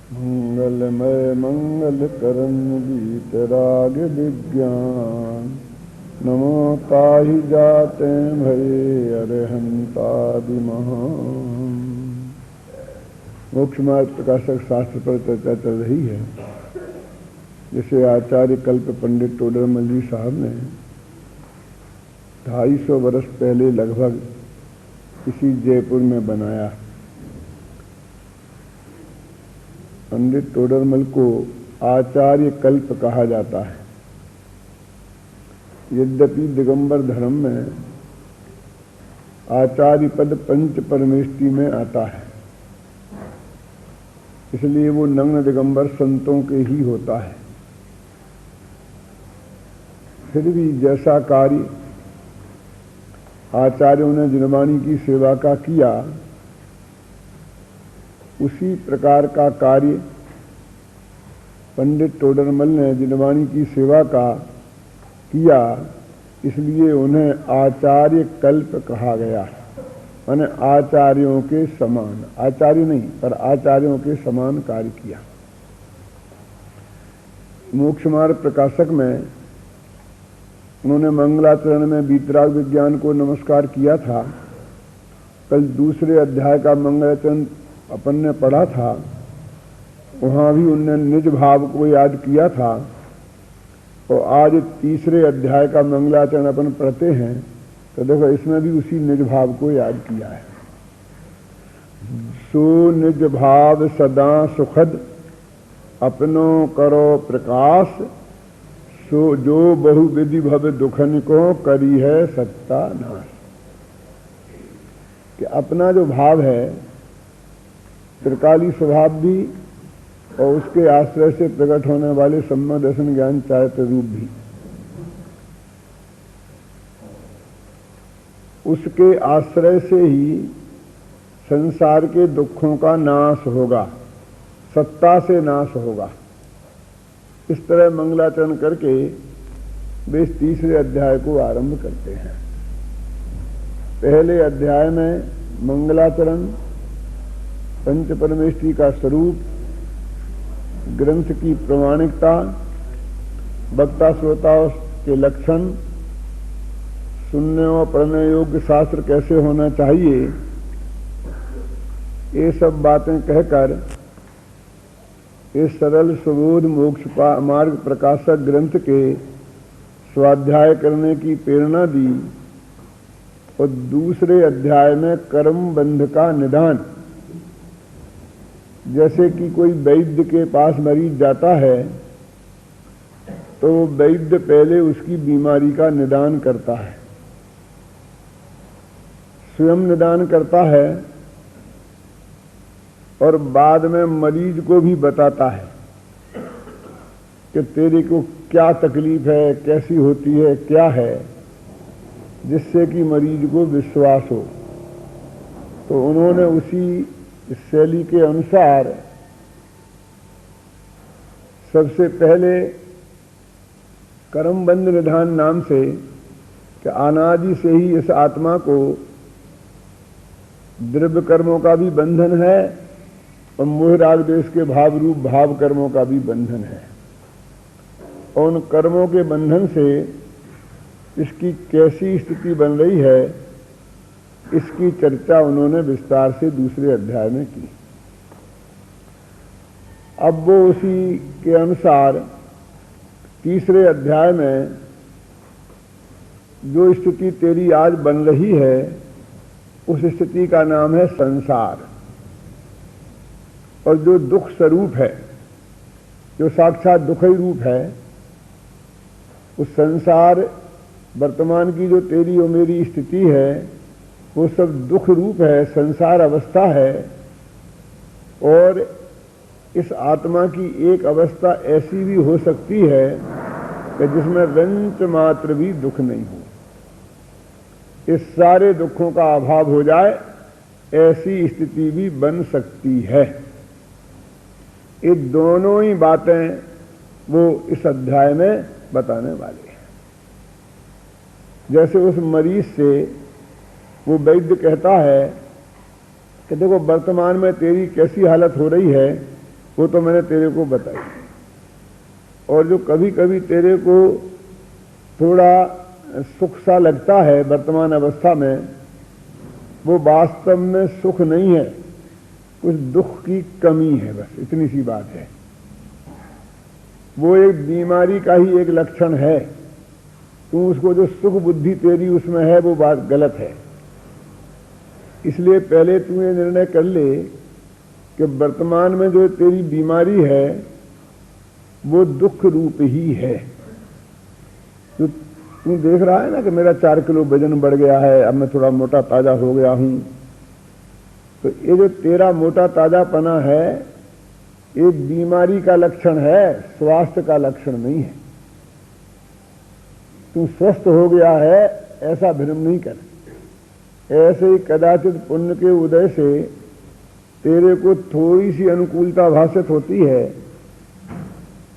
मंगलमय मंगल करन वीतराग विज्ञान। नमो ताहि जाते भये अरहंतादि महान। मोक्ष मार्ग प्रकाशक शास्त्र पर चर्चा चल रही है, जिसे आचार्य कल्प पंडित टोडरमल जी साहब ने 250 वर्ष पहले लगभग इसी जयपुर में बनाया। पंडित टोडरमल को आचार्य कल्प कहा जाता है। यद्यपि दिगंबर धर्म में आचार्य पद पंच परमेष्टि में आता है, इसलिए वो नग्न दिगंबर संतों के ही होता है। फिर भी जैसा कार्य आचार्यों ने जिनवाणी की सेवा का किया, उसी प्रकार का कार्य पंडित टोडरमल ने जिनवाणी की सेवा का किया, इसलिए उन्हें आचार्य कल्प कहा गया। माने आचार्यों के समान, आचार्य नहीं पर आचार्यों के समान कार्य किया। मोक्ष मार्ग प्रकाशक में उन्होंने मंगलाचरण में वीतराग विज्ञान को नमस्कार किया था। कल दूसरे अध्याय का मंगलाचरण अपन ने पढ़ा था, वहां भी उनने निज भाव को याद किया था। और आज तीसरे अध्याय का मंगलाचरण अपन पढ़ते हैं, तो देखो इसमें भी उसी निज भाव को याद किया है। सो निज भाव सदा सुखद अपनो करो प्रकाश, सो जो बहुविधि भव दुखन को करी है सत्ता नाश। कि अपना जो भाव है, त्रिकाली स्वभाव भी और उसके आश्रय से प्रकट होने वाले सम्यक दर्शन ज्ञान चारित्र रूप भी, उसके आश्रय से ही संसार के दुखों का नाश होगा, सत्ता से नाश होगा। इस तरह मंगलाचरण करके वे इस तीसरे अध्याय को आरंभ करते हैं। पहले अध्याय में मंगलाचरण, पंच परमेष्टि का स्वरूप, ग्रंथ की प्रामाणिकता, वक्ता श्रोताओं के लक्षण, सुनने और पढ़ने योग्य शास्त्र कैसे होना चाहिए, ये सब बातें कहकर इस सरल सुबोध मोक्ष मार्ग प्रकाशक ग्रंथ के स्वाध्याय करने की प्रेरणा दी। और दूसरे अध्याय में कर्म बंध का निदान, जैसे कि कोई वैद्य के पास मरीज जाता है तो वैद्य पहले उसकी बीमारी का निदान करता है, स्वयं निदान करता है और बाद में मरीज को भी बताता है कि तेरे को क्या तकलीफ है, कैसी होती है, क्या है, जिससे कि मरीज को विश्वास हो। तो उन्होंने उसी शैली के अनुसार सबसे पहले कर्मबंध निधान नाम से, कि अनादि से ही इस आत्मा को द्रव्य कर्मों का भी बंधन है और मोह राग द्वेष के भाव रूप भाव कर्मों का भी बंधन है। और उन कर्मों के बंधन से इसकी कैसी स्थिति बन रही है, इसकी चर्चा उन्होंने विस्तार से दूसरे अध्याय में की। अब वो उसी के अनुसार तीसरे अध्याय में जो स्थिति तेरी आज बन रही है, उस स्थिति का नाम है संसार। और जो दुख स्वरूप है, जो साक्षात दुख ही रूप है, उस संसार वर्तमान की जो तेरी और मेरी स्थिति है, वो सब दुख रूप है, संसार अवस्था है। और इस आत्मा की एक अवस्था ऐसी भी हो सकती है कि जिसमें रंच मात्र भी दुख नहीं हो। इस सारे दुखों का अभाव हो जाए, ऐसी स्थिति भी बन सकती है। ये दोनों ही बातें वो इस अध्याय में बताने वाले हैं। जैसे उस मरीज से वो वैद्य कहता है कि देखो वर्तमान में तेरी कैसी हालत हो रही है, वो तो मैंने तेरे को बताई। और जो कभी कभी तेरे को थोड़ा सुख सा लगता है वर्तमान अवस्था में, वो वास्तव में सुख नहीं है, कुछ दुख की कमी है, बस इतनी सी बात है। वो एक बीमारी का ही एक लक्षण है। तू उसको, जो सुख बुद्धि तेरी उसमें है, वो बात गलत है। इसलिए पहले तू ये निर्णय कर ले कि वर्तमान में जो तेरी बीमारी है वो दुख रूप ही है। जो तू देख रहा है ना कि मेरा 4 किलो वजन बढ़ गया है, अब मैं थोड़ा मोटा ताजा हो गया हूं, तो ये जो तेरा मोटा ताजापना है ये बीमारी का लक्षण है, स्वास्थ्य का लक्षण नहीं है। तू स्वस्थ हो गया है ऐसा भ्रम नहीं कर। ऐसे ही कदाचित पुण्य के उदय से तेरे को थोड़ी सी अनुकूलता भाषित होती है।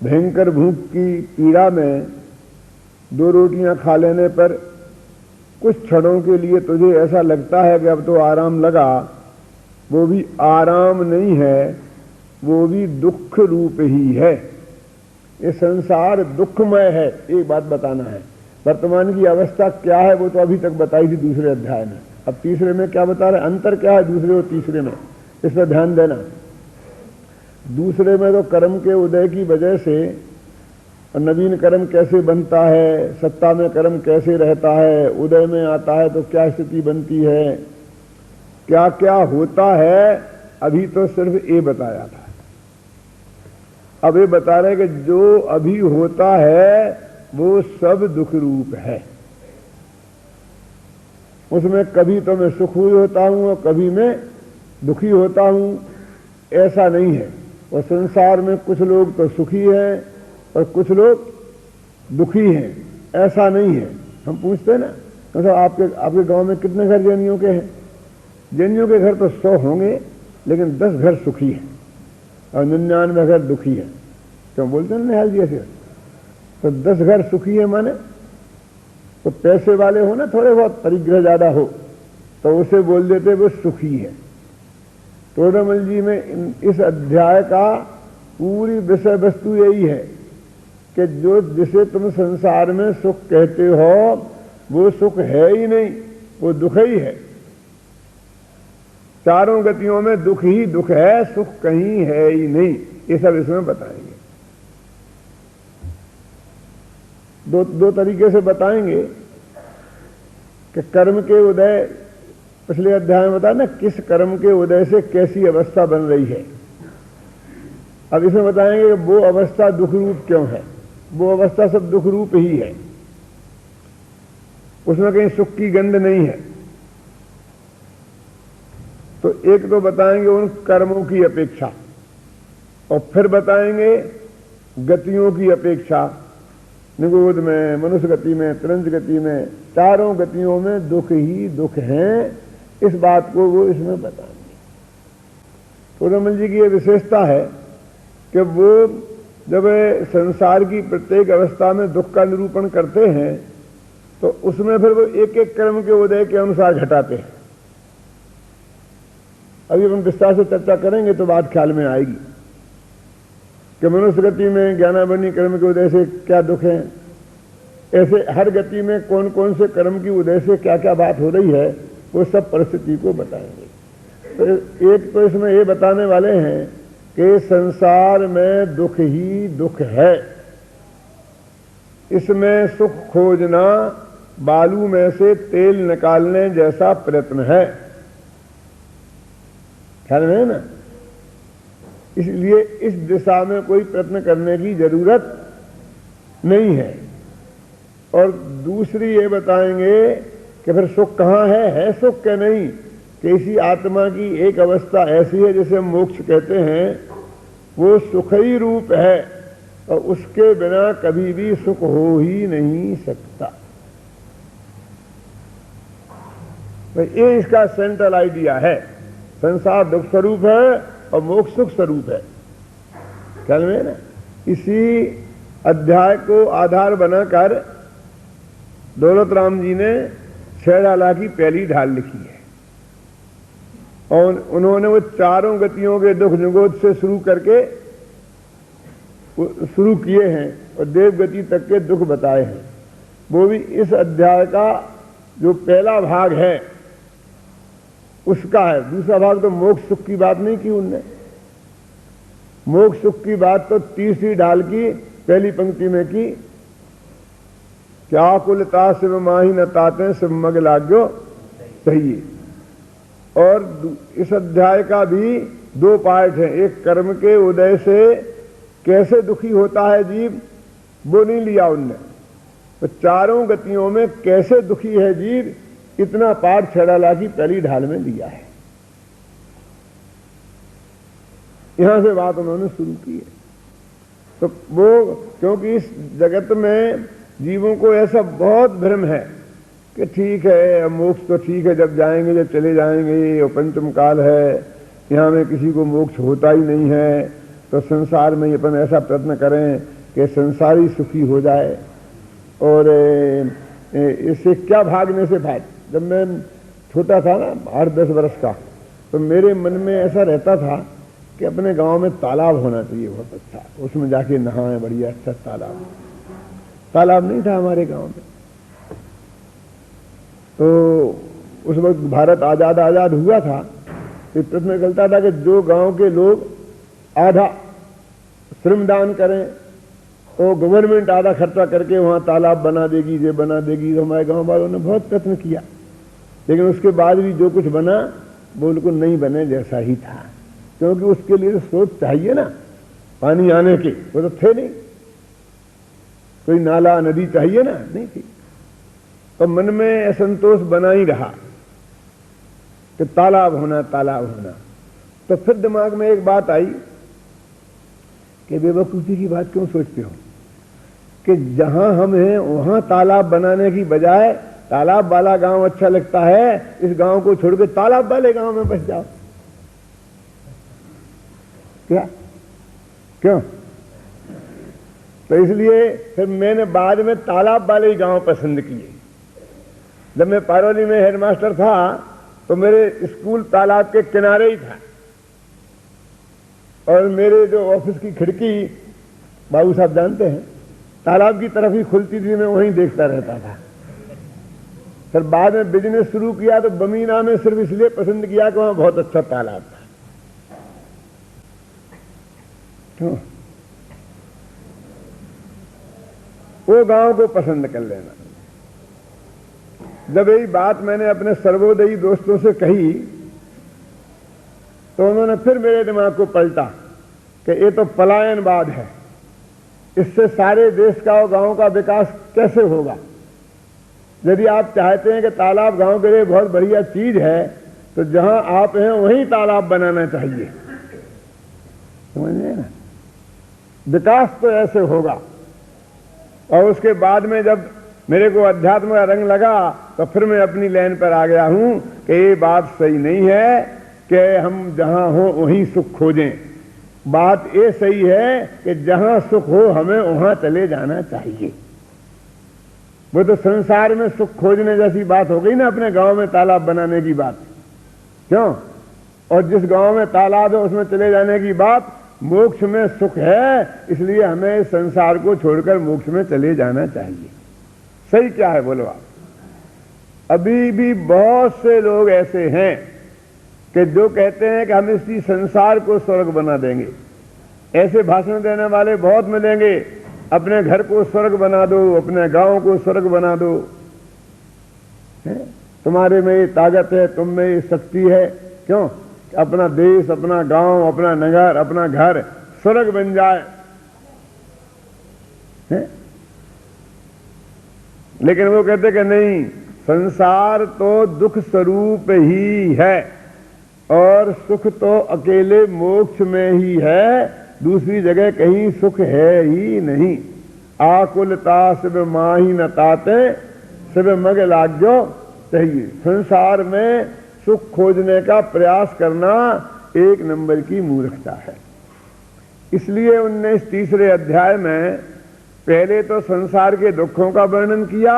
भयंकर भूख की पीड़ा में 2 रोटियां खा लेने पर कुछ क्षणों के लिए तुझे ऐसा लगता है कि अब तो आराम लगा, वो भी आराम नहीं है, वो भी दुख रूप ही है। ये संसार दुखमय है। एक बात बताना है, वर्तमान की अवस्था क्या है वो तो अभी तक बताई थी दूसरे अध्याय में। अब तीसरे में क्या बता रहे, अंतर क्या है दूसरे और तीसरे में, इस पर ध्यान देना। दूसरे में तो कर्म के उदय की वजह से नवीन कर्म कैसे बनता है, सत्ता में कर्म कैसे रहता है, उदय में आता है तो क्या स्थिति बनती है, क्या क्या होता है, अभी तो सिर्फ ये बताया था। अब ये बता रहे कि जो अभी होता है वो सब दुख रूप है। उसमें कभी तो मैं सुखी होता हूं और कभी मैं दुखी होता हूं, ऐसा नहीं है। और संसार में कुछ लोग तो सुखी हैं और कुछ लोग दुखी हैं, ऐसा नहीं है। हम पूछते हैं ना, मतलब आपके गांव में कितने घर जैनियों के हैं? जैनियों के घर तो 100 होंगे, लेकिन 10 घर सुखी हैं और 99 घर दुखी हैं। क्यों बोलते हैं निहाल जी ऐसे? तो 10 घर सुखी है माने तो पैसे वाले हो ना, थोड़े बहुत परिग्रह ज्यादा हो, तो उसे बोल देते वो सुखी है। तोड़मल जी में इस अध्याय का पूरी विषय वस्तु यही है कि जो जिसे तुम संसार में सुख कहते हो वो सुख है ही नहीं, वो दुख ही है। चारों गतियों में दुख ही दुख है, सुख कहीं है ही नहीं। ये सब इसमें बताएंगे। दो तरीके से बताएंगे कि कर्म के उदय, पिछले अध्याय में बताया ना किस कर्म के उदय से कैसी अवस्था बन रही है। अब इसमें बताएंगे कि वो अवस्था दुख रूप क्यों है। वो अवस्था सब दुख रूप ही है, उसमें कहीं सुख की गंध नहीं है। तो एक तो बताएंगे उन कर्मों की अपेक्षा, और फिर बताएंगे गतियों की अपेक्षा। निगोद में, मनुष्य गति में, त्रंज गति में, चारों गतियों में दुख ही दुख हैं। इस बात को वो इसमें बताएंगे। तोड़मल जी की ये विशेषता है कि वो जब संसार की प्रत्येक अवस्था में दुख का निरूपण करते हैं तो उसमें फिर वो एक एक कर्म के उदय के अनुसार घटाते हैं। अभी हम विस्तार से चर्चा करेंगे तो बात ख्याल में आएगी कि मनुष्य गति में ज्ञानावरणी कर्म के उदय से क्या दुख है, ऐसे हर गति में कौन कौन से कर्म की उदय से क्या क्या बात हो रही है, वो सब परिस्थिति को बताएंगे। तो एक तो इसमें ये बताने वाले हैं कि संसार में दुख ही दुख है, इसमें सुख खोजना बालू में से तेल निकालने जैसा प्रयत्न है। ख्याल में है ना? इसलिए इस दिशा में कोई प्रयत्न करने की जरूरत नहीं है। और दूसरी ये बताएंगे कि फिर सुख कहाँ है सुख क्या नहीं, कि इसी आत्मा की एक अवस्था ऐसी है जिसे मोक्ष कहते हैं, वो सुख ही रूप है और उसके बिना कभी भी सुख हो ही नहीं सकता। तो ये इसका सेंट्रल आइडिया है। संसार दुख स्वरूप है और मोक्ष सुख स्वरूप है। ख्याल में ना? इसी अध्याय को आधार बनाकर दौलत राम जी ने 6 डाला की पहली ढाल लिखी है और उन्होंने वो चारों गतियों के दुख निगोद से शुरू करके शुरू किए हैं और देवगति तक के दुख बताए हैं, वो भी इस अध्याय का जो पहला भाग है उसका है। दूसरा भाग तो मोक्ष सुख की बात नहीं की उनने। मोक्ष सुख की बात तो तीसरी ढाल की पहली पंक्ति में की, क्या कुलता शिव माही न ताते शिव मग लाग्यो चाहिए। और इस अध्याय का भी दो पार्ट है, एक कर्म के उदय से कैसे दुखी होता है जीव, वो नहीं लिया उनने, तो चारों गतियों में कैसे दुखी है जीव, इतना पाठ छड़ाला की पहली ढाल में लिया है। यहां से बात उन्होंने शुरू की है। तो वो क्योंकि इस जगत में जीवों को ऐसा बहुत भ्रम है कि ठीक है मोक्ष तो ठीक है, जब जाएंगे जब चले जाएंगे, ये पंचम काल है, यहाँ में किसी को मोक्ष होता ही नहीं है, तो संसार में अपन ऐसा प्रयत्न करें कि संसार ही सुखी हो जाए। और इससे क्या भागने से भाग। जब मैं छोटा था ना 8-10 वर्ष का, तो मेरे मन में ऐसा रहता था कि अपने गांव में तालाब होना चाहिए बहुत अच्छा, उसमें जाके नहाएं, बढ़िया अच्छा तालाब। तालाब नहीं था हमारे गांव में। तो उस वक्त भारत आजाद हुआ था, तो प्रश्न चलता था कि जो गांव के लोग आधा श्रमदान करें तो गवर्नमेंट आधा खर्चा करके वहां तालाब बना देगी, ये बना देगी। तो हमारे गांव वालों ने बहुत प्रयत्न किया, लेकिन उसके बाद भी जो कुछ बना वो बिल्कुल नहीं बने जैसा ही था, क्योंकि उसके लिए स्रोत चाहिए ना पानी आने के, वो तो थे नहीं। कोई नाला नदी चाहिए ना, नहीं थी। तो मन में असंतोष बना ही रहा कि तालाब होना तालाब होना। तो फिर दिमाग में एक बात आई कि बेवकूफी की बात क्यों सोचते हो कि जहां हम हैं वहां तालाब बनाने की बजाय तालाब वाला गांव अच्छा लगता है, इस गांव को छोड़ के तालाब वाले गांव में बस जाओ। क्या क्यों? तो इसलिए फिर मैंने बाद में तालाब वाले ही गांव पसंद किए। जब मैं पारोली में हेडमास्टर था तो मेरे स्कूल तालाब के किनारे ही था, और मेरे जो ऑफिस की खिड़की बाबू साहब जानते हैं तालाब की तरफ ही खुलती थी, मैं वहीं देखता रहता था। फिर बाद में बिजनेस शुरू किया तो बमीना में सिर्फ इसलिए पसंद किया कि वहां बहुत अच्छा तालाब था। तो वो गांव को पसंद कर लेना। जब यही बात मैंने अपने सर्वोदयी दोस्तों से कही तो उन्होंने फिर मेरे दिमाग को पलटा कि ये तो पलायनवाद है, इससे सारे देश का और गांव का विकास कैसे होगा। यदि आप चाहते हैं कि तालाब गांव के लिए बहुत बढ़िया चीज है, तो जहां आप हैं वहीं तालाब बनाना चाहिए, समझिए ना। विकास तो ऐसे होगा। और उसके बाद में जब मेरे को अध्यात्म का रंग लगा तो फिर मैं अपनी लाइन पर आ गया हूं कि ये बात सही नहीं है कि हम जहां हो वहीं सुख खोजें। बात ये सही है कि जहां सुख हो हमें वहां चले जाना चाहिए। वो तो संसार में सुख खोजने जैसी बात हो गई ना, अपने गांव में तालाब बनाने की बात। क्यों? और जिस गांव में तालाब है उसमें चले जाने की बात। मोक्ष में सुख है, इसलिए हमें संसार को छोड़कर मोक्ष में चले जाना चाहिए। सही क्या है बोलो आप? अभी भी बहुत से लोग ऐसे हैं कि जो कहते हैं कि हम इसी संसार को स्वर्ग बना देंगे। ऐसे भाषण देने वाले बहुत मिलेंगे, अपने घर को स्वर्ग बना दो, अपने गांव को स्वर्ग बना दो, तुम्हारे में ये ताकत है, तुम में ये शक्ति है। क्यों? अपना देश, अपना गांव, अपना नगर, अपना घर स्वर्ग बन जाए है? लेकिन वो कहते कि नहीं, संसार तो दुख स्वरूप ही है और सुख तो अकेले मोक्ष में ही है, दूसरी जगह कहीं सुख है ही नहीं। आकुलता शिव माही न ताते शिव मग लाग्यो चाहिए। संसार में सुख खोजने का प्रयास करना एक नंबर की मूर्खता है। इसलिए 19 अध्याय में पहले तो संसार के दुखों का वर्णन किया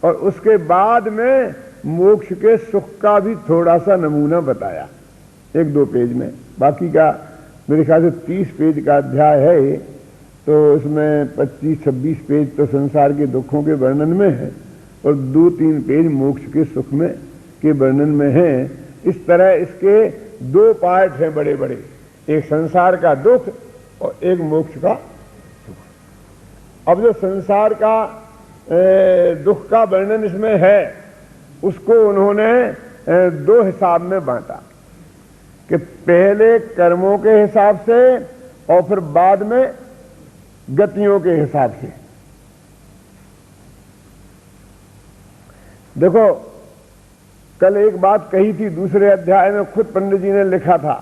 और उसके बाद में मोक्ष के सुख का भी थोड़ा सा नमूना बताया 1-2 पेज में। बाकी का मेरे ख्याल से 30 पेज का अध्याय है तो उसमें 25-26 पेज तो संसार के दुखों के वर्णन में है और 2-3 पेज मोक्ष के सुख में के वर्णन में है। इस तरह इसके 2 पार्ट हैं बड़े बड़े, एक संसार का दुख और एक मोक्ष का सुख। अब जो संसार का दुख का वर्णन इसमें है उसको उन्होंने 2 हिसाब में बांटा कि पहले कर्मों के हिसाब से और फिर बाद में गतियों के हिसाब से। देखो कल एक बात कही थी दूसरे अध्याय में, खुद पंडित जी ने लिखा था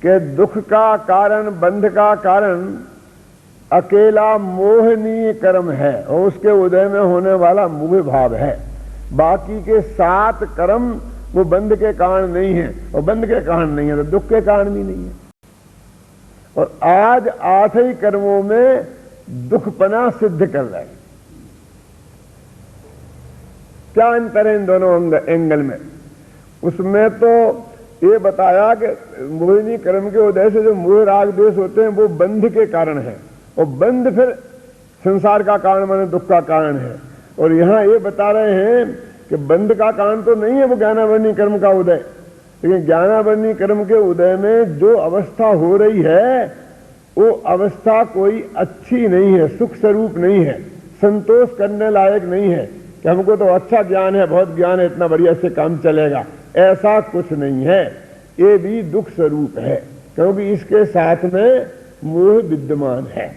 कि दुख का कारण, बंध का कारण अकेला मोहनीय कर्म है और उसके उदय में होने वाला मोह भाव है। बाकी के 7 कर्म वो बंध के कारण नहीं है, और बंध के कारण नहीं है तो दुख के कारण भी नहीं है। और आज 8 ही कर्मों में दुखपना सिद्ध कर रहे हैं। क्या अंतर है इन दोनों एंगल में? उसमें तो ये बताया कि मोहिनी कर्म के उदय से जो मोह राग द्वेष होते हैं वो बंध के कारण है, और बंध फिर संसार का कारण माने दुख का कारण है। और यहां ये बता रहे हैं कि बंध का कारण तो नहीं है वो ज्ञानावर्णी कर्म का उदय, लेकिन ज्ञानावर्णी कर्म के उदय में जो अवस्था हो रही है वो अवस्था कोई अच्छी नहीं है, सुख स्वरूप नहीं है, संतोष करने लायक नहीं है कि हमको तो अच्छा ज्ञान है, बहुत ज्ञान है, इतना बढ़िया से काम चलेगा, ऐसा कुछ नहीं है। ये भी दुख स्वरूप है क्योंकि इसके साथ में मोह विद्यमान है।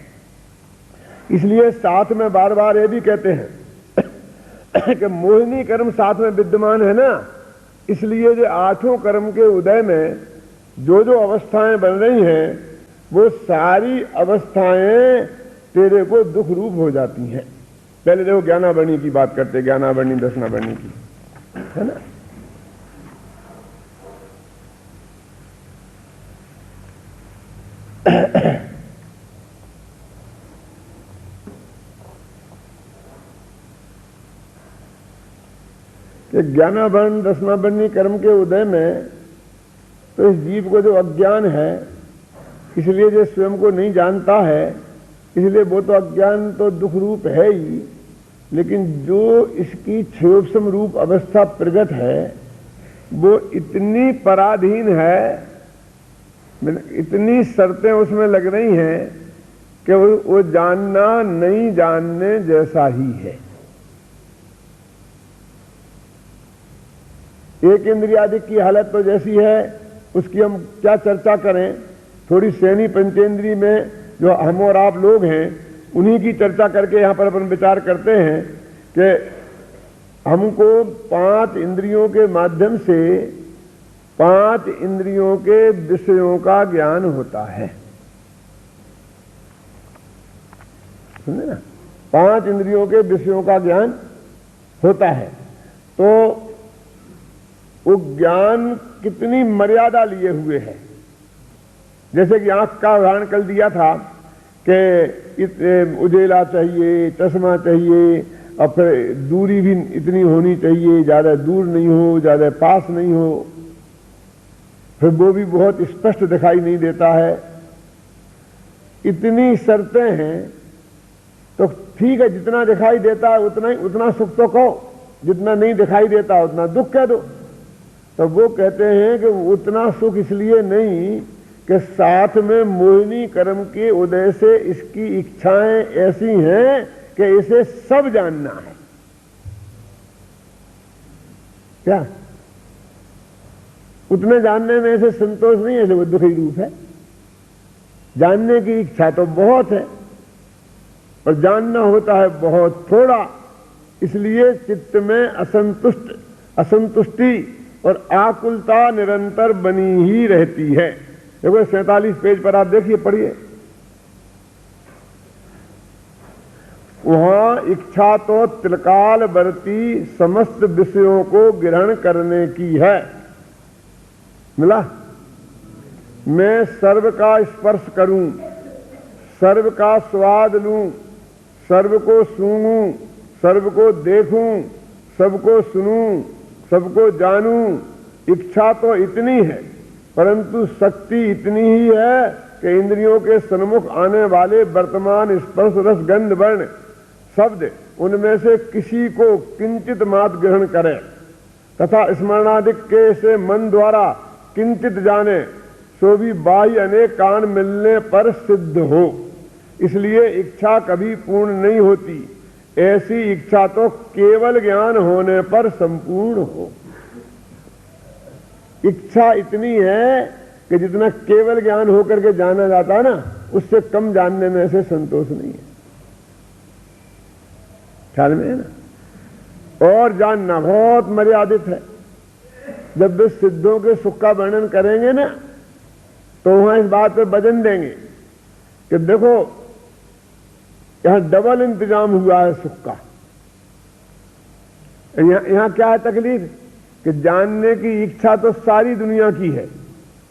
इसलिए साथ में बार बार ये भी कहते हैं कि मोहिनी कर्म साथ में विद्यमान है ना, इसलिए जो 8 कर्म के उदय में जो जो अवस्थाएं बन रही हैं वो सारी अवस्थाएं तेरे को दुख रूप हो जाती हैं। पहले देखो ज्ञानावर्णी की बात करते, ज्ञानावर्णी दशनावर्णी की, है ना। कि ज्ञानावर्ण दशनावर्णी कर्म के उदय में तो इस जीव को जो अज्ञान है, इसलिए जो स्वयं को नहीं जानता है, इसलिए वो तो अज्ञान तो दुख रूप है ही, लेकिन जो इसकी क्षोभसम रूप अवस्था प्रगट है वो इतनी पराधीन है, इतनी शर्तें उसमें लग रही हैं कि वो जानना नहीं जानने जैसा ही है। एक इंद्रियादिक की हालत तो जैसी है उसकी हम क्या चर्चा करें, थोड़ी श्रेणी पंचेंद्री में जो हम और आप लोग हैं उन्हीं की चर्चा करके यहां पर अपन विचार करते हैं कि हमको 5 इंद्रियों के माध्यम से 5 इंद्रियों के विषयों का ज्ञान होता है। सुनिए ना, 5 इंद्रियों के विषयों का ज्ञान होता है। तो वो ज्ञान कितनी मर्यादा लिए हुए है। जैसे कि आंख का उदाहरण कल दिया था कि उजेला चाहिए, चश्मा चाहिए, और फिर दूरी भी इतनी होनी चाहिए, ज्यादा दूर नहीं हो, ज्यादा पास नहीं हो, फिर वो भी बहुत स्पष्ट दिखाई नहीं देता है। इतनी शर्तें हैं तो ठीक है, जितना दिखाई देता है उतना सुख तो कहो, जितना नहीं दिखाई देता उतना दुख कह दो। तो वो कहते हैं कि उतना सुख इसलिए नहीं कि साथ में मोहिनी कर्म के उदय से इसकी इच्छाएं ऐसी हैं कि इसे सब जानना है। क्या उतने जानने में ऐसे संतोष नहीं है, वो दुखी रूप है। जानने की इच्छा तो बहुत है और जानना होता है बहुत थोड़ा, इसलिए चित्त में असंतुष्टि और आकुलता निरंतर बनी ही रहती है। देखो 47 पेज पर आप देखिए, पढ़िए। वहां इच्छा तो त्रिकाल बरती समस्त विषयों को ग्रहण करने की है। मिला? मैं सर्व का स्पर्श करूं, सर्व का स्वाद लूं, सर्व को सूंघूं, सर्व को देखूं, सबको सुनूं, सबको जानूं। इच्छा तो इतनी है, परंतु शक्ति इतनी ही है कि इंद्रियों के सन्मुख आने वाले वर्तमान स्पर्श रस गंध वर्ण शब्द उनमें से किसी को किंचित मात्र ग्रहण करे तथा स्मरणादिक के से मन द्वारा किंचित जाने, सो भी बाह्य अनेक कारण मिलने पर सिद्ध हो। इसलिए इच्छा कभी पूर्ण नहीं होती, ऐसी इच्छा तो केवल ज्ञान होने पर संपूर्ण हो। इच्छा इतनी है कि जितना केवल ज्ञान होकर के जाना जाता है ना, उससे कम जानने में से संतोष नहीं है। ख्याल में है ना। और जानना बहुत मर्यादित है। जब वे सिद्धों के सुख का वर्णन करेंगे ना, तो वहां इस बात पे वजन देंगे कि देखो यहां डबल इंतजाम हुआ है सुख का। यहां क्या है तकलीफ कि जानने की इच्छा तो सारी दुनिया की है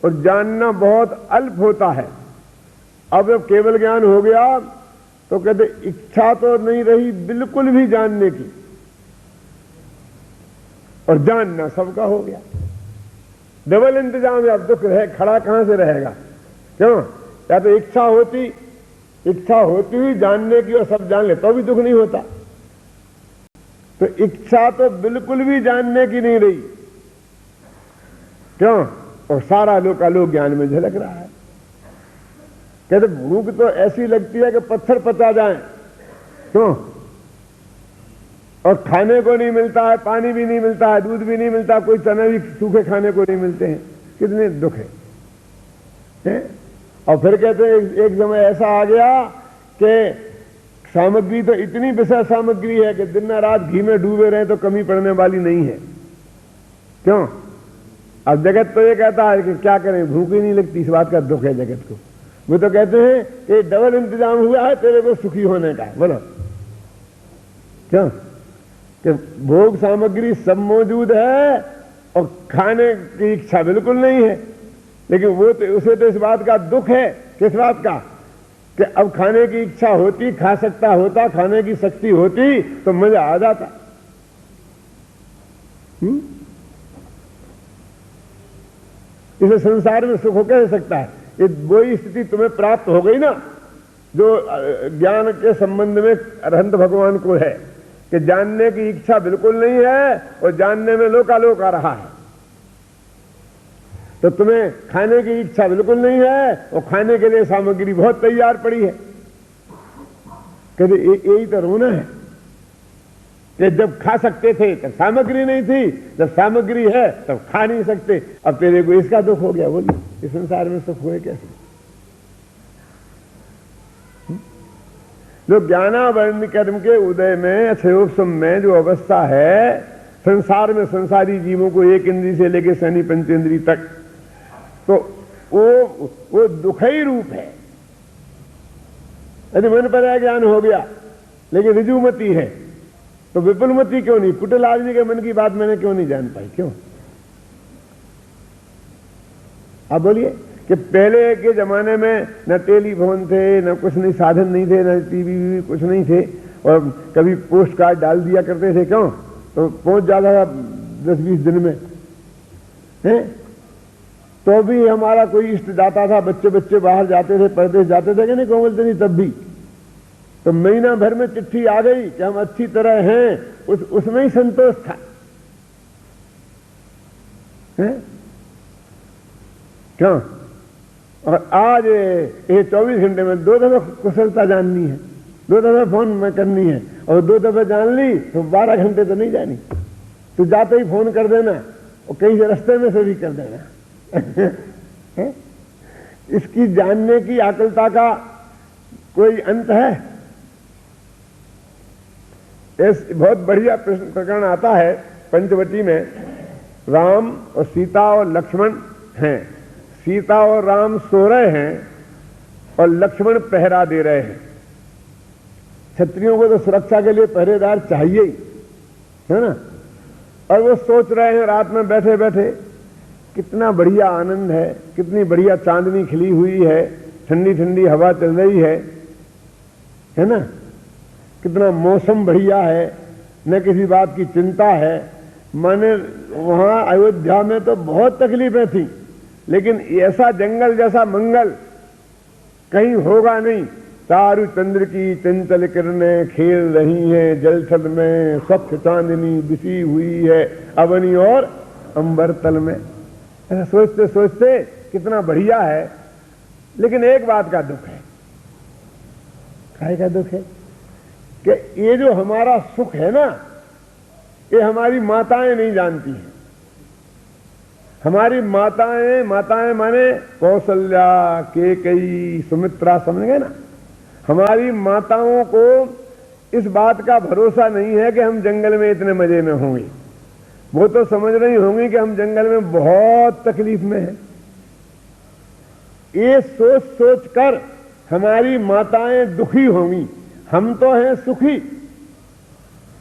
और जानना बहुत अल्प होता है। अब जब केवल ज्ञान हो गया तो कहते इच्छा तो नहीं रही बिल्कुल भी जानने की, और जानना सबका हो गया। डबल इंतजाम है। अब दुख रहे खड़ा कहां से रहेगा? क्यों? या तो इच्छा होती हुई जानने की और सब जान ले तो भी दुख नहीं होता। तो इच्छा तो बिल्कुल भी जानने की नहीं रही। क्यों? और सारा लोकालोक ज्ञान में झलक रहा है। कहते भूख तो ऐसी लगती है कि पत्थर पचा जाए। क्यों? और खाने को नहीं मिलता है, पानी भी नहीं मिलता है, दूध भी नहीं मिलता, कोई चने भी सूखे खाने को नहीं मिलते हैं। कितने दुख है? और फिर कहते हैं एक समय ऐसा आ गया कि सामग्री तो इतनी विषय सामग्री है कि दिन रात घी में डूबे रहे तो कमी पड़ने वाली नहीं है। क्यों? अब जगत तो ये कहता है कि क्या करें, भूख ही नहीं लगती। इस बात का दुख है जगत को। वो तो कहते हैं कि डबल इंतजाम हुआ है तेरे को सुखी होने का। बोलो क्यों? कि भोग सामग्री सब मौजूद है और खाने की इच्छा बिल्कुल नहीं है। लेकिन वो तो उसे तो इस बात का दुख है। किस बात का? कि अब खाने की इच्छा होती, खा सकता होता, खाने की शक्ति होती तो मजा आ जाता। इसे संसार में सुख हो कैसे सकता है? ये वही स्थिति तुम्हें प्राप्त हो गई ना जो ज्ञान के संबंध में अरहंत भगवान को है कि जानने की इच्छा बिल्कुल नहीं है और जानने में लोकालोक आ रहा है। तो तुम्हें खाने की इच्छा बिल्कुल नहीं है और खाने के लिए सामग्री बहुत तैयार पड़ी है। कहते यही तो रोना है कि जब खा सकते थे तब सामग्री नहीं थी, जब सामग्री है तब खा नहीं सकते। अब तेरे को इसका दुख हो गया। बोलिए इस संसार में सुख हुए कैसे? जो ज्ञानावरण कर्म के उदय में अक्षयोपम में जो अवस्था है संसार में, संसारी जीवों को एक इंद्री से लेकर शनि पंचेंद्री तक, तो वो दुखई रूप है। यदि मन पर ज्ञान हो गया लेकिन ऋजुमति है तो विपुलमति क्यों नहीं? कुटिल आदमी के मन की बात मैंने क्यों नहीं जान पाई? क्यों? आप बोलिए कि पहले के जमाने में न टेलीफोन थे, न कुछ नहीं, साधन नहीं थे, न टीवी कुछ नहीं थे, और कभी पोस्ट कार्ड डाल दिया करते थे। क्यों? तो पहुंच जाता था 10-20 दिन में है। तो भी हमारा कोई इष्ट जाता था, बच्चे बाहर जाते थे, परदेश जाते थे कि नहीं कोमलतनी, तब भी तो महीना भर में चिट्ठी आ गई कि हम अच्छी तरह हैं, उसमें ही संतोष था। क्यों? और आज ये 24 घंटे में 2 दफे कुशलता जाननी है, 2 दफे फोन में करनी है, और 2 दफे जान ली तो 12 घंटे तो नहीं जानी। तो जाते ही फोन कर देना और कहीं से रास्ते में से भी कर देना। इसकी जानने की आकुलता का कोई अंत है? बहुत बढ़िया प्रकरण आता है पंचवटी में। राम और सीता और लक्ष्मण हैं। सीता और राम सो रहे हैं और लक्ष्मण पहरा दे रहे हैं। क्षत्रियों को तो सुरक्षा के लिए पहरेदार चाहिए ही, है ना। और वो सोच रहे हैं रात में बैठे बैठे कितना बढ़िया आनंद है, कितनी बढ़िया चांदनी खिली हुई है, ठंडी ठंडी हवा चल रही है ना, कितना मौसम बढ़िया है, न किसी बात की चिंता है। माने वहां अयोध्या में तो बहुत तकलीफें थी, लेकिन ऐसा जंगल जैसा मंगल कहीं होगा नहीं। चारु चंद्र की चंचल किरणें खेल रही हैं जलथल में, स्वच्छ चांदनी बिछी हुई है अवनी और अंबर तल में। ऐसा सोचते सोचते कितना बढ़िया है। लेकिन एक बात का दुख है। काहे का दुख है कि ये जो हमारा सुख है ना, ये हमारी माताएं नहीं जानती हैं। हमारी माताएं माने कौशल्या, केकई, सुमित्रा, समझ गए ना। हमारी माताओं को इस बात का भरोसा नहीं है कि हम जंगल में इतने मजे में होंगे। वो तो समझ रही होंगी कि हम जंगल में बहुत तकलीफ में हैं। ये सोच सोच कर हमारी माताएं दुखी होंगी। हम तो हैं सुखी,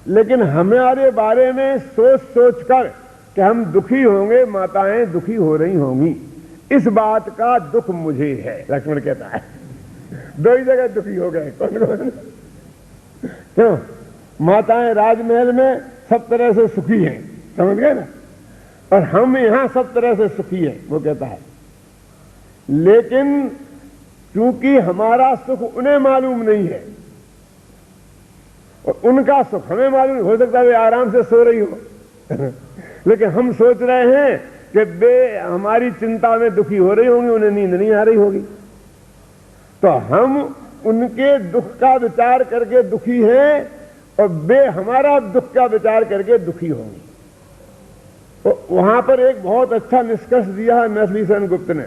लेकिन हमारे बारे में सोच सोच कर कि हम दुखी होंगे, माताएं दुखी हो रही होंगी। इस बात का दुख मुझे है, लक्ष्मण कहता है। दो ही जगह दुखी हो गए। कौन कौन? क्यों? माताएं राजमहल में सब तरह से सुखी हैं, समझ गए ना, और हम यहां सब तरह से सुखी हैं, वो कहता है। लेकिन क्योंकि हमारा सुख उन्हें मालूम नहीं है और उनका सुख हमें मालूम, हो सकता है वे आराम से सो रही हो लेकिन हम सोच रहे हैं कि वे हमारी चिंता में दुखी हो रही होंगी, उन्हें नींद नहीं आ रही होगी। तो हम उनके दुख का विचार करके दुखी हैं और वे हमारा दुख का विचार करके दुखी होंगी। तो वहां पर एक बहुत अच्छा निष्कर्ष दिया है नसलीसन गुप्त ने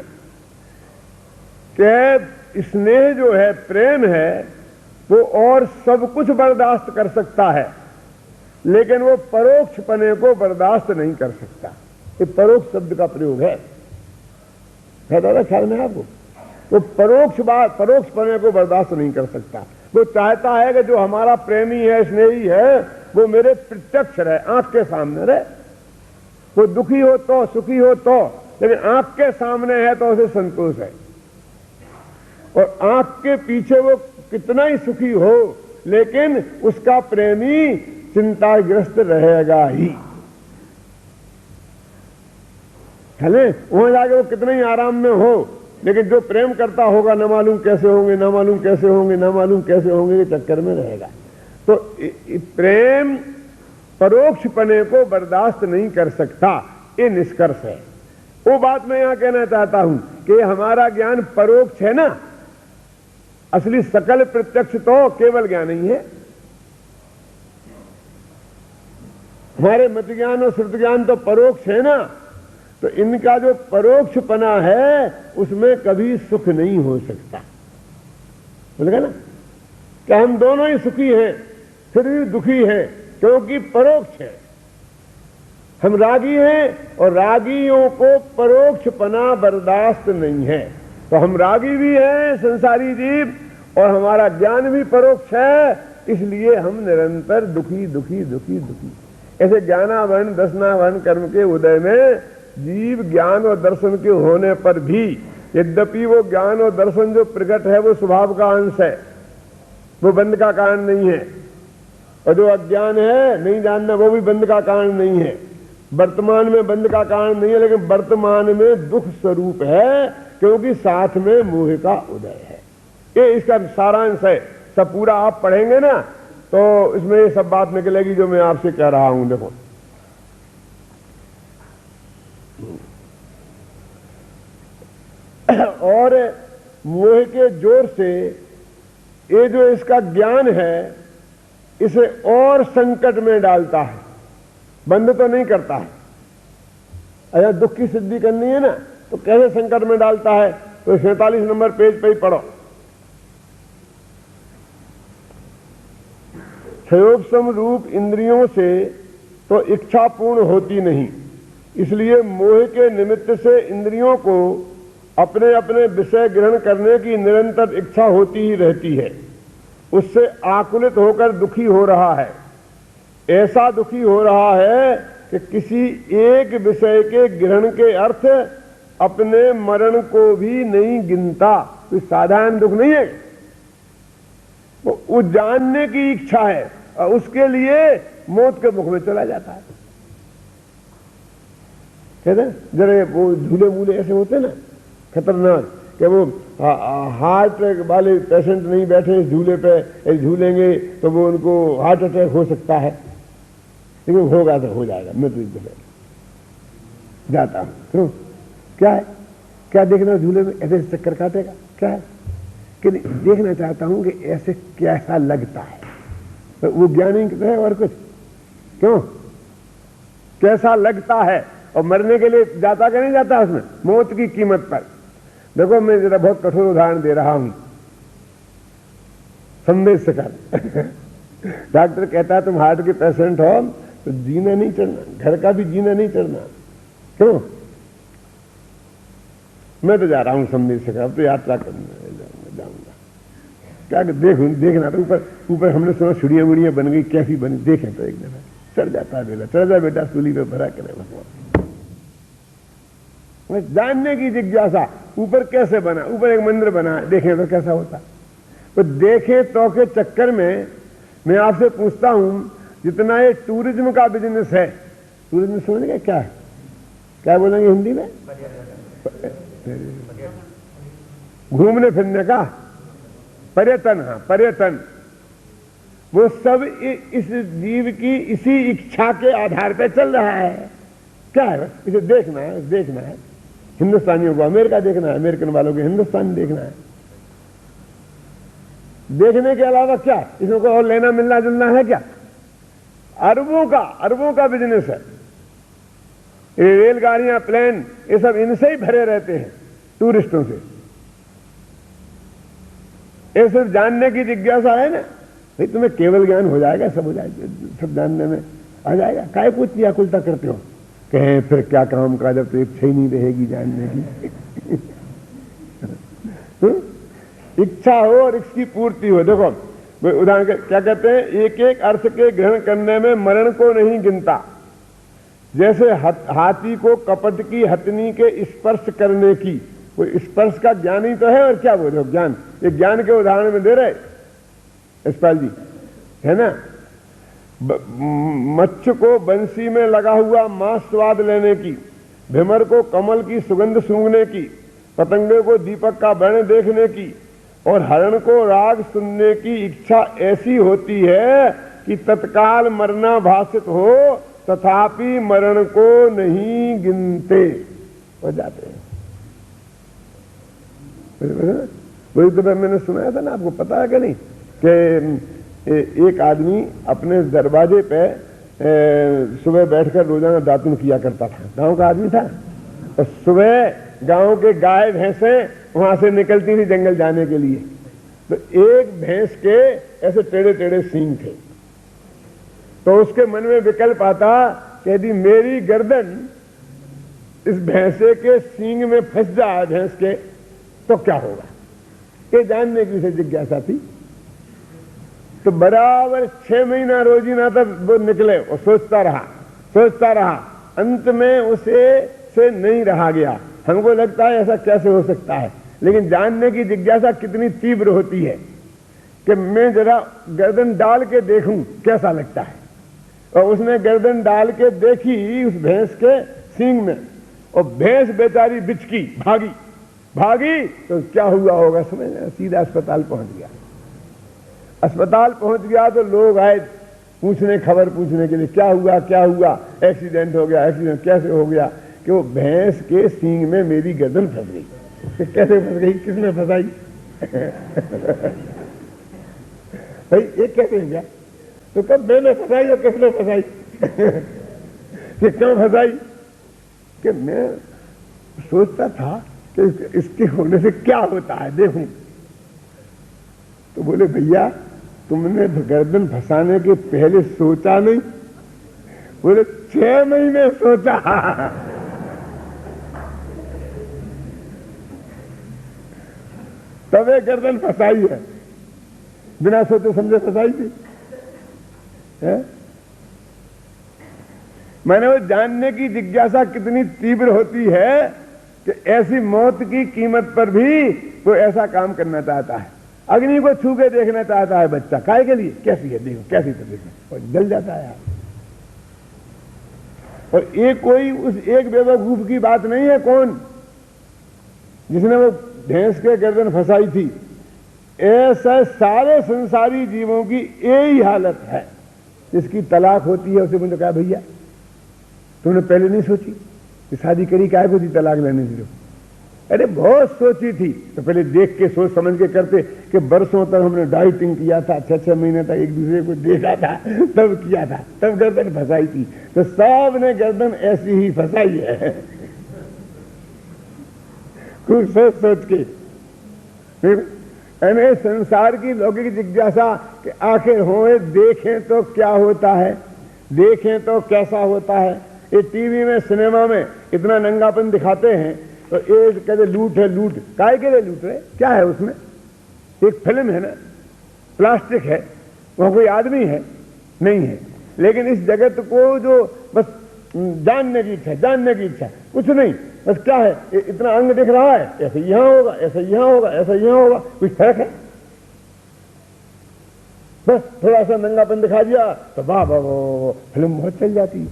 कि स्नेह जो है, प्रेम है, वो और सब कुछ बर्दाश्त कर सकता है, लेकिन वो परोक्ष पने को बर्दाश्त नहीं कर सकता। ये परोक्ष शब्द का प्रयोग है दादा, ख्याल में आपको। वो परोक्ष पने को बर्दाश्त नहीं कर सकता। वो चाहता है कि जो हमारा प्रेमी है, स्नेही है, वो मेरे प्रत्यक्ष रहे, आंख के सामने रहे। वो दुखी हो तो, सुखी हो तो, लेकिन आंख के सामने है तो उसे संतोष है। और आंख के पीछे वो कितना ही सुखी हो, लेकिन उसका प्रेमी चिंताग्रस्त रहेगा ही। चले वहां जाके वो कितना ही आराम में हो, लेकिन जो प्रेम करता होगा न मालूम कैसे होंगे, न मालूम कैसे होंगे, न मालूम कैसे होंगे के चक्कर में रहेगा। तो प्रेम परोक्ष पने को बर्दाश्त नहीं कर सकता, ये निष्कर्ष है। वो बात मैं यहां कहना चाहता हूं कि हमारा ज्ञान परोक्ष है ना, असली सकल प्रत्यक्ष तो केवल ज्ञान ही है। हमारे मत ज्ञान और श्रुत ज्ञान तो परोक्ष है ना। तो इनका जो परोक्षपना है उसमें कभी सुख नहीं हो सकता। बोलेगा ना कि हम दोनों ही सुखी हैं फिर भी दुखी हैं, क्योंकि परोक्ष है। हम रागी हैं और रागियों को परोक्षपना बर्दाश्त नहीं है। तो हम रागी भी हैं, संसारी जीव, और हमारा ज्ञान भी परोक्ष है, इसलिए हम निरंतर दुखी दुखी दुखी दुखी। ऐसे ज्ञानावरण दर्शनावरण कर्म के उदय में जीव ज्ञान और दर्शन के होने पर भी, यद्यपि वो ज्ञान और दर्शन जो प्रकट है वो स्वभाव का अंश है, वो बंध का कारण नहीं है। और जो अज्ञान है, नहीं जानना, वो भी बंध का कारण नहीं है। वर्तमान में बंध का कारण नहीं है, लेकिन वर्तमान में दुख स्वरूप है, क्योंकि साथ में मोह का उदय है। ये इसका सारांश है। सब पूरा आप पढ़ेंगे ना तो इसमें ये सब बात निकलेगी जो मैं आपसे कह रहा हूं। देखो, और मोह के जोर से ये जो इसका ज्ञान है, इसे और संकट में डालता है, बंद तो नहीं करता है। अगर दुख की सिद्धि करनी है ना तो कैसे संकट में डालता है, तो 47 नंबर पेज पे ही पढ़ो। क्षयोपम रूप इंद्रियों से तो इच्छा पूर्ण होती नहीं, इसलिए मोह के निमित्त से इंद्रियों को अपने अपने विषय ग्रहण करने की निरंतर इच्छा होती ही रहती है। उससे आकुलित होकर दुखी हो रहा है। ऐसा दुखी हो रहा है कि किसी एक विषय के ग्रहण के अर्थ अपने मरण को भी नहीं गिनता। तो साधारण दुख नहीं है, वो जानने की इच्छा है और उसके लिए मौत के मुख में चला जाता है। कहते हैं जरा वो झूले मूले ऐसे होते ना खतरनाक, कि वो हार्ट वाले पेशेंट नहीं बैठे इस झूले पे, झूलेंगे तो वो उनको हार्ट अटैक हो सकता है, लेकिन होगा तो हो जाएगा, मैं तो इस दफे जाता हूं। क्यों? क्या है? क्या देखना झूले में? ऐसे चक्कर काटेगा? क्या है कि देखना चाहता हूं कि ऐसे कैसा लगता है, तो वो ज्ञानी कहते हैं और कुछ। क्यों? कैसा लगता है, और मरने के लिए जाता कि नहीं जाता उसमें, मौत की कीमत पर। देखो मैं जरा बहुत कठोर उदाहरण दे रहा हूं, संदेश से कर डॉक्टर कहता है तुम हार्ट के पेशेंट हो तो जीना नहीं चढ़ना, घर का भी जीना नहीं चढ़ना। क्यों? मैं तो जा रहा हूं संदेश से कर, अब तो यात्रा करने जाऊंगा। क्या देखना तो ऊपर हमने सुना छुड़ियां मुड़ियां बन गई, कैसी बनी, देखें तो एक दिन चढ़ जाता है बेटा, चढ़ जा बेटा सूली पे भरा करे भगवान। जानने की जिज्ञासा, ऊपर कैसे बना, ऊपर एक मंदिर बना, देखें तो कैसा होता। तो देखें तो के चक्कर में मैं आपसे पूछता हूं, जितना ये टूरिज्म का बिजनेस है, टूरिज्म समझेंगे क्या है, क्या बोलेंगे हिंदी में, घूमने फिरने का, पर्यटन। हाँ पर्यटन, वो सब इस जीव की इसी इच्छा के आधार पर चल रहा है। क्या है? इसे देखना है, देखना है। हिंदुस्तानियों को अमेरिका देखना है, अमेरिकन वालों को हिंदुस्तान देखना है। देखने के अलावा क्या इसमें कोई और लेना मिलना जुलना है क्या? अरबों का बिजनेस है। ये रेलगाड़ियां, प्लेन, ये सब इनसे ही भरे रहते हैं, टूरिस्टों से। ये सिर्फ जानने की जिज्ञासा है ना, भाई तुम्हें केवल ज्ञान हो जाएगा, सब हो जाएगा, सब जानने में आ जाएगा। काय कुछ व्याकुलता करते हो, कहें फिर क्या काम का, जब तो इच्छा ही नहीं रहेगी जानने की इच्छा हो और इसकी पूर्ति हो। देखो उदाहरण क्या कहते हैं, एक एक अर्थ के ग्रहण करने में मरण को नहीं गिनता। जैसे हाथी को कपट की हथनी के स्पर्श करने की, वो स्पर्श का ज्ञान ही तो है, और क्या बोलो ज्ञान, ये ज्ञान के उदाहरण में दे रहे यशपाल जी, है ना। मच्छ को बंसी में लगा हुआ मांस स्वाद लेने की, भ्रमर को कमल की सुगंध सूंघने की, पतंगे को दीपक का वर्ण देखने की, और हरण को राग सुनने की इच्छा ऐसी होती है कि तत्काल मरना भाषित हो, तथापि मरण को नहीं गिनते हो जाते हैं। वही तो मैंने सुनाया था ना, आपको पता है कि नहीं, कि एक आदमी अपने दरवाजे पे सुबह बैठकर रोजाना दातुन किया करता था। गांव का आदमी था, और सुबह गांव के गाय भैंसें वहां से निकलती थी जंगल जाने के लिए। तो एक भैंस के ऐसे टेढ़े टेढ़े सींग थे, तो उसके मन में विकल्प आता कि यदि मेरी गर्दन इस भैंसे के सींग में फंस जाए भैंस के, तो क्या होगा। ये जानने की जिज्ञासा थी। तो बराबर 6 महीना रोजीना तक वो निकले और सोचता रहा, अंत में उसे से नहीं रहा गया। हमको लगता है ऐसा कैसे हो सकता है, लेकिन जानने की जिज्ञासा कितनी तीव्र होती है कि मैं जरा गर्दन डाल के देखूं कैसा लगता है। और उसने गर्दन डाल के देखी उस भैंस के सींग में, और भैंस बेचारी बिचकी, भागी तो क्या हुआ होगा समझ, सीधा अस्पताल पहुंच गया। अस्पताल पहुंच गया तो लोग आए खबर पूछने के लिए, क्या हुआ, एक्सीडेंट हो गया। एक्सीडेंट कैसे हो गया? कि वो भैंस के सींग में मेरी गर्दन फंस गई। कैसे फंस गई, किसने फंसाई भाई, ये कैसे हो गया? तो कब मैंने फंसाई और किसने फंसाई कि क्यों फंसाई? कि मैं सोचता था कि इसके होने से क्या होता है, देखूं। तो बोले भैया तुमने गर्दन फंसाने के पहले सोचा नहीं? बोले 6 महीने सोचा। तब एक गर्दन फंसाई है, बिना सोचे समझे फंसाई थी। मैंने वो जानने की जिज्ञासा कितनी तीव्र होती है कि ऐसी मौत की कीमत पर भी वो ऐसा काम करना चाहता है। अग्नि को छू के देखना चाहता है बच्चा, काय के लिए, कैसी है देखो, कैसी तो देखो, और जल जाता है। और ये कोई उस एक बेवकूफ की बात नहीं है। कौन? जिसने वो भैंस के गर्दन फंसाई थी, ऐसा सारे संसारी जीवों की यही हालत है। जिसकी तलाक होती है उसे मुझे कहा भैया तुमने पहले नहीं सोची कि शादी करी क्या को थी तलाक लेने से? अरे बहुत सोची थी, तो पहले देख के सोच समझ के करते कि बरसों तक हमने डाइटिंग किया था, 6-6 महीने तक एक दूसरे को देखा था, तब किया था, तब गर्दन फंसाई थी। तो सब ने गर्दन ऐसी ही फंसाई है कुछ सोच सोच के। फिर संसार की लौकिक जिज्ञासा कि आखिर होए देखें तो क्या होता है, देखें तो कैसा होता है। ये टीवी में सिनेमा में इतना नंगापन दिखाते हैं तो ये कहते लूट है, लूट काहे के लिए लूट रहे? क्या है उसमें? एक फिल्म है ना, प्लास्टिक है, वहां कोई आदमी है नहीं है, लेकिन इस जगत को जो बस जानने की इच्छा, जानने की इच्छा, कुछ नहीं, बस क्या है इतना अंग दिख रहा है, ऐसे यहां होगा, ऐसा यहां होगा, ऐसा यहां होगा, कुछ फर्क है? बस थोड़ा सा नंगापन दिखा दिया तो वाह वाह वाह फिल्म बहुत चल जाती है,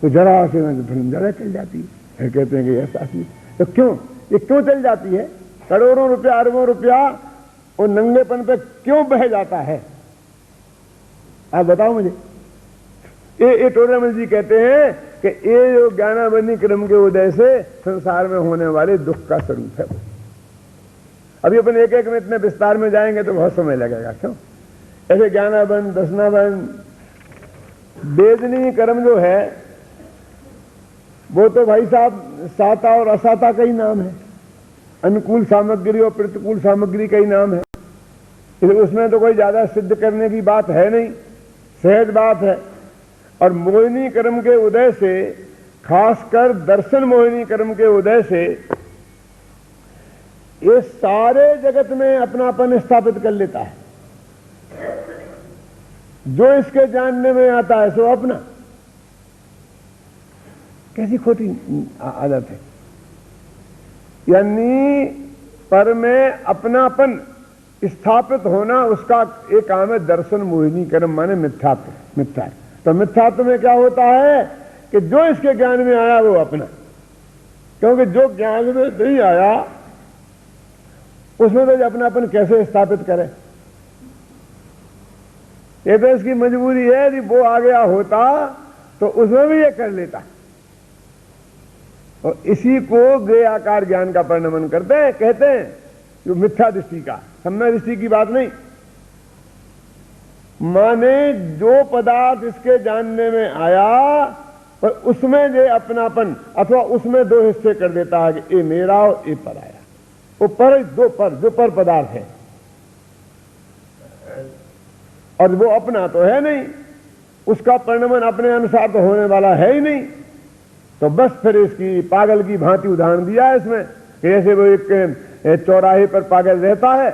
तो जरा से फिल्म जरा चल जाती है। फिर कहते हैं कि ऐसा ही तो क्यों, ये क्यों चल जाती है? करोड़ों रुपया अरबों रुपया वो नंगेपन पे क्यों बह जाता है? आप बताओ मुझे। ये टोडामल जी कहते हैं कि ये जो ज्ञानाबंदी क्रम के उदय से संसार में होने वाले दुख का स्वरूप है। अभी अपन एक एक में इतने विस्तार में जाएंगे तो बहुत समय लगेगा। क्यों? ऐसे ज्ञानाबंद, दशनाबंद, वेदनी कर्म जो है वो तो भाई साहब साता और असाता का ही नाम है, अनुकूल सामग्री और प्रतिकूल सामग्री का ही नाम है। इसलिए उसमें तो कोई ज्यादा सिद्ध करने की बात है नहीं, सहज बात है। और मोहिनी कर्म के उदय से, खासकर दर्शन मोहिनी कर्म के उदय से, ये सारे जगत में अपनापन स्थापित कर लेता है। जो इसके जानने में आता है सो अपना। कैसी खोटी आदत है। यानी पर में अपनापन स्थापित होना उसका एक काम है दर्शन मोहिनी कर्म, माने मिथ्यात्व। मिथ्या तो मिथ्यात्व में क्या होता है कि जो इसके ज्ञान में आया वो अपना, क्योंकि जो ज्ञान में नहीं आया उसमें तो अपनापन कैसे स्थापित करे? ये तो इसकी मजबूरी है कि वो आ गया होता तो उसमें भी ये कर लेता। और इसी को गे आकार ज्ञान का परिणमन करते हैं, कहते हैं जो मिथ्या दृष्टि का, सम्य दृष्टि की बात नहीं। माने जो पदार्थ इसके जानने में आया पर उसमें जो अपनापन अथवा उसमें दो हिस्से कर देता है कि ये मेरा और ये पर आया। वो पर दो पर, जो पर पदार्थ है और वो अपना तो है नहीं, उसका परिणमन अपने अनुसार तो होने वाला है ही नहीं। तो बस फिर इसकी पागल की भांति उदाहरण दिया है इसमें कि जैसे वो एक चौराहे पर पागल रहता है,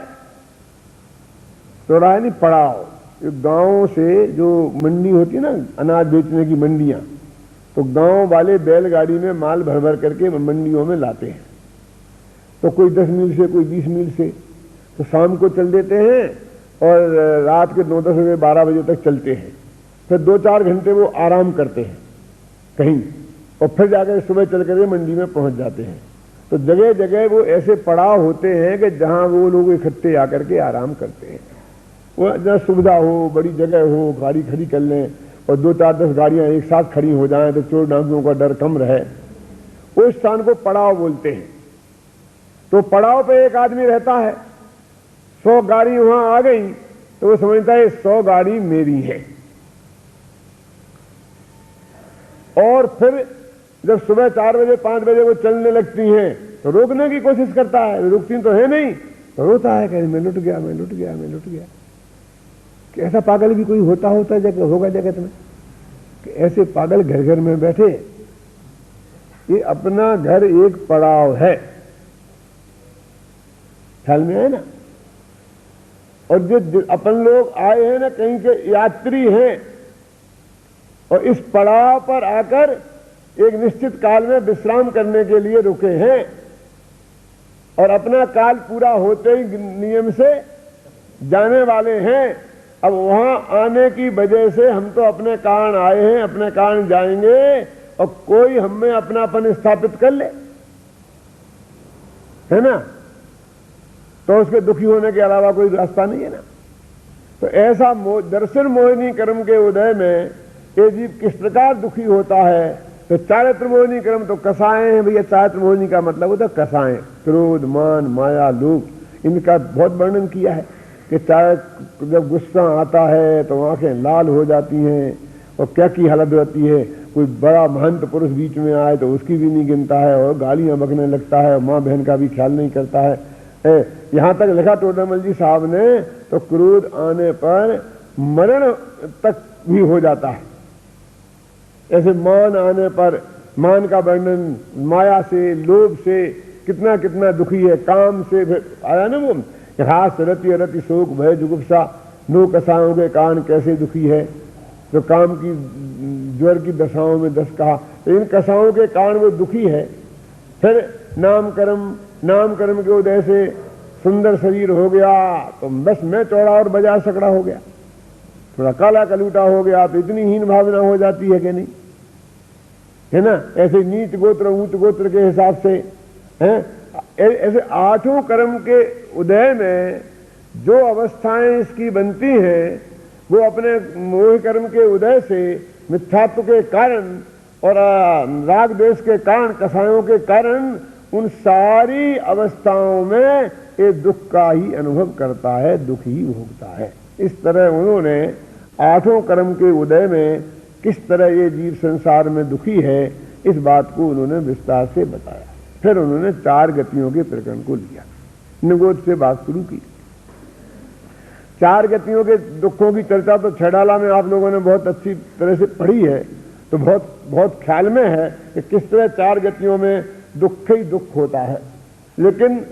चौराहे नहीं पड़ाव, गांव से जो मंडी होती है ना अनाज बेचने की मंडियां, तो गांव वाले बैलगाड़ी में माल भर भर करके मंडियों में लाते हैं। तो कोई 10 मील से, कोई 20 मील से, तो शाम को चल देते हैं और रात के 9-10 बजे 12 बजे तक चलते हैं। फिर 2-4 घंटे वो आराम करते हैं कहीं और फिर जाकर सुबह चल करके मंडी में पहुंच जाते हैं। तो जगह जगह वो ऐसे पड़ाव होते हैं कि जहां वो लोग इकट्ठे आकर के आराम करते हैं। वो जहाँ सुविधा हो, बड़ी जगह हो, गाड़ी खड़ी कर लें और 2-4-10 गाड़ियां एक साथ खड़ी हो जाएं तो चोर डाकुओं का डर कम रहे, उस स्थान को पड़ाव बोलते हैं। तो पड़ाव पे एक आदमी रहता है, 100 गाड़ी वहां आ गई तो वो समझता है 100 गाड़ी मेरी है। और फिर जब सुबह 4 बजे 5 बजे वो चलने लगती हैं तो रोकने की कोशिश करता है, रुकती तो है नहीं, तो रोता है कि मैं लुट गया, मैं लुट गया, मैं लुट गया। कि ऐसा पागल भी कोई होता होगा जगत में कि ऐसे पागल घर घर में बैठे। ये अपना घर एक पड़ाव है, ख्याल में है ना। और जो अपन लोग आए हैं ना, कहीं के यात्री हैं और इस पड़ाव पर आकर एक निश्चित काल में विश्राम करने के लिए रुके हैं और अपना काल पूरा होते ही नियम से जाने वाले हैं। अब वहां आने की वजह से हम तो अपने कारण आए हैं, अपने कारण जाएंगे और कोई हमें अपनापन स्थापित कर ले। है ना, तो उसके दुखी होने के अलावा कोई रास्ता नहीं है ना। तो ऐसा दर्शन मोहिनी कर्म के उदय में ये जीव किस प्रकार दुखी होता है। तो चारित्र मोहिनी कर्म तो कसाएं हैं भैया। चारित्र मोहिनी का मतलब होता है कसाएं, क्रोध, मान, माया, लोभ, इनका बहुत वर्णन किया है कि चाहे जब गुस्सा आता है तो आंखें लाल हो जाती हैं और क्या की हालत रहती है। कोई बड़ा महंत पुरुष बीच में आए तो उसकी भी नहीं गिनता है और गालियां बकने लगता है, माँ बहन का भी ख्याल नहीं करता है। यहां तक लिखा टोडामल जी साहब ने, तो क्रोध आने पर मरण तक भी हो जाता है। ऐसे मान आने पर, मान का वर्णन माया से, लोभ से कितना कितना दुखी है, काम से आया ना वो, हास रति अरति शोक भय जुगुप्सा नो कसाओं के कारण कैसे दुखी है। तो काम की ज्वर की दशाओं में 10 कहा, तो इन कसाओं के कारण वो दुखी है। फिर नाम कर्म के उदय से सुंदर शरीर हो गया तो बस मैं चौड़ा और बाजार सकड़ा हो गया। थोड़ा काला कलूटा हो गया तो इतनी हीन भावना हो जाती है कि नहीं, है ना। ऐसे नीच गोत्र ऊंच गोत्र के हिसाब से हैं। ऐसे 8 कर्म के उदय में जो अवस्थाएं इसकी बनती हैं वो अपने मोह कर्म के उदय से, मिथ्यात्व के कारण और राग द्वेष के कारण, कसायों के कारण, उन सारी अवस्थाओं में ये दुख का ही अनुभव करता है, दुख ही भोगता है। इस तरह उन्होंने 8 कर्म के उदय में किस तरह ये जीव संसार में दुखी है, इस बात को उन्होंने विस्तार से बताया। फिर उन्होंने 4 गतियों के प्रकरण को लिया, निगोद से बात शुरू की। 4 गतियों के दुखों की चर्चा तो छेड़ाला में आप लोगों ने बहुत अच्छी तरह से पढ़ी है, तो बहुत बहुत ख्याल में है कि किस तरह 4 गतियों में दुख ही दुख होता है। लेकिन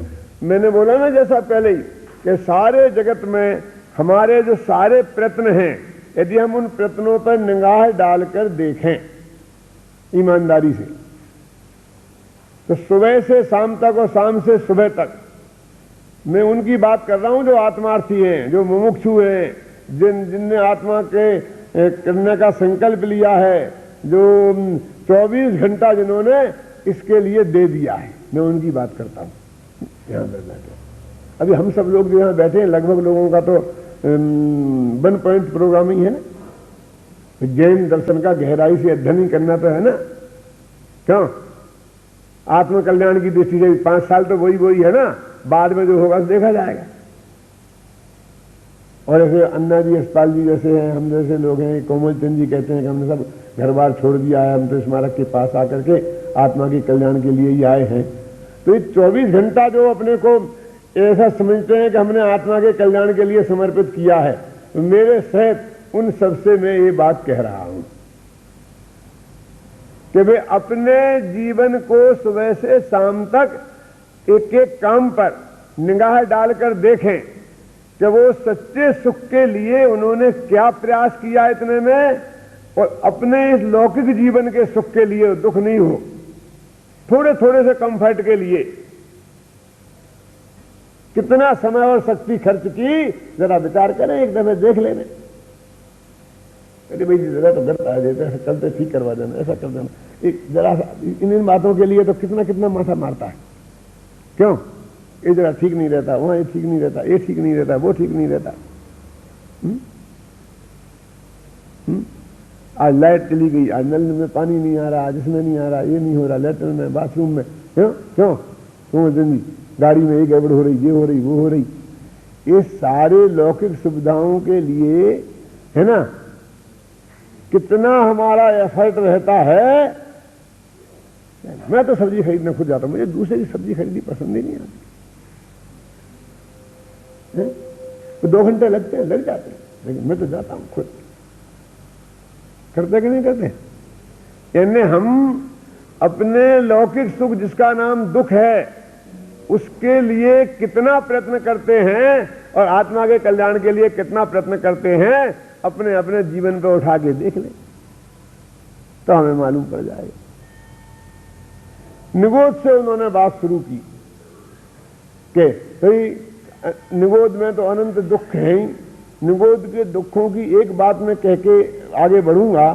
मैंने बोला ना जैसा पहले ही कि सारे जगत में हमारे जो सारे प्रयत्न हैं, यदि हम उन प्रयत्नों पर निगाह डालकर देखें ईमानदारी से, तो सुबह से शाम तक और शाम से सुबह तक, मैं उनकी बात कर रहा हूं जो आत्मार्थी हैं, जो मुमुक्षु हैं, जिनने आत्मा के करने का संकल्प लिया है, जो 24 घंटा जिन्होंने इसके लिए दे दिया है, मैं उनकी बात करता हूं। यहां पर बैठे अभी हम सब लोग जो यहां बैठे हैं, लगभग लोगों का तो 1 पॉइंट प्रोग्राम ही है ना। जैन दर्शन का गहराई से अध्ययन ही करना तो है ना। क्यों? आत्मकल्याण की दृष्टि से 5 साल तो वही है ना, बाद में जो होगा देखा जाएगा। और ऐसे अन्ना जी, अस्पाल जी जैसे हैं, हम जैसे लोग हैं, कोमल चंद जी कहते हैं कि हमने सब घर बार छोड़ दिया है, हम तो स्मारक के पास आकर के आत्मा के कल्याण के लिए ही आए हैं। तो ये 24 घंटा जो अपने को ऐसा समझते हैं कि हमने आत्मा के कल्याण के लिए समर्पित किया है, तो मेरे सहित उन सबसे मैं ये बात कह रहा हूं कि वे अपने जीवन को सुबह से शाम तक एक एक काम पर निगाह डालकर देखें कि वो सच्चे सुख के लिए उन्होंने क्या प्रयास किया इतने में, और अपने इस लौकिक जीवन के सुख के लिए दुख नहीं हो, थोड़े थोड़े से कंफर्ट के लिए कितना समय और शक्ति खर्च की, जरा विचार करें, एक दफे देख लेने। अरे भाई जरा तो करता है, ऐसा चलते ठीक करवा देना, ऐसा कर देना, एक जरा इन बातों के लिए तो कितना कितना माथा मारता है। क्यों? ये जरा ठीक नहीं रहता, वहां ये ठीक नहीं रहता, ये ठीक नहीं रहता, वो ठीक नहीं रहता। आज लाइट चली गई, आज नल में पानी नहीं आ रहा, आज इसमें नहीं आ रहा, ये नहीं हो रहा, लेटर में, बाथरूम में, क्यों क्यों क्यों जिंदगी, गाड़ी में ये गड़बड़ हो रही, ये हो रही, वो हो रही। ये सारे लौकिक सुविधाओं के लिए है ना, कितना हमारा एफर्ट रहता है। मैं तो सब्जी खरीदने खुद जाता हूं, मुझे दूसरे की सब्जी खरीदनी पसंद ही नहीं आती। तो 2 घंटे लगते हैं, लग जाते हैं, लेकिन मैं तो जाता हूं खुद। करते कि नहीं करते? यानी हम अपने लौकिक सुख जिसका नाम दुख है उसके लिए कितना प्रयत्न करते हैं और आत्मा के कल्याण के लिए कितना प्रयत्न करते हैं, अपने अपने जीवन पर उठा के देख लें तो हमें मालूम पड़ जाएगा। निगोद से उन्होंने बात शुरू की कि भाई निगोद में तो अनंत दुख है ही। निगोद के दुखों की एक बात मैं कह के आगे बढ़ूंगा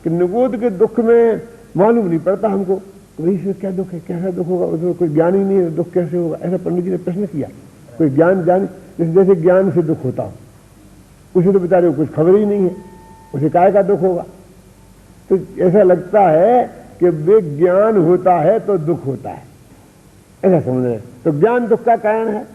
कि निगोद के दुख में मालूम नहीं पड़ता हमको वही से क्या दुख है, कैसा दुख होगा, उसमें कोई ज्ञान ही नहीं है, दुख कैसे होगा? ऐसा पंडित जी ने प्रश्न किया। कोई ज्ञान जैसे ज्ञान से दुख होता हो, उसे तो बेचारे को कुछ खबर ही नहीं है, उसे काय का दुख होगा? तो ऐसा लगता है कि विज्ञान होता है तो दुख होता है, ऐसा समझ रहे। तो ज्ञान दुख का कारण है।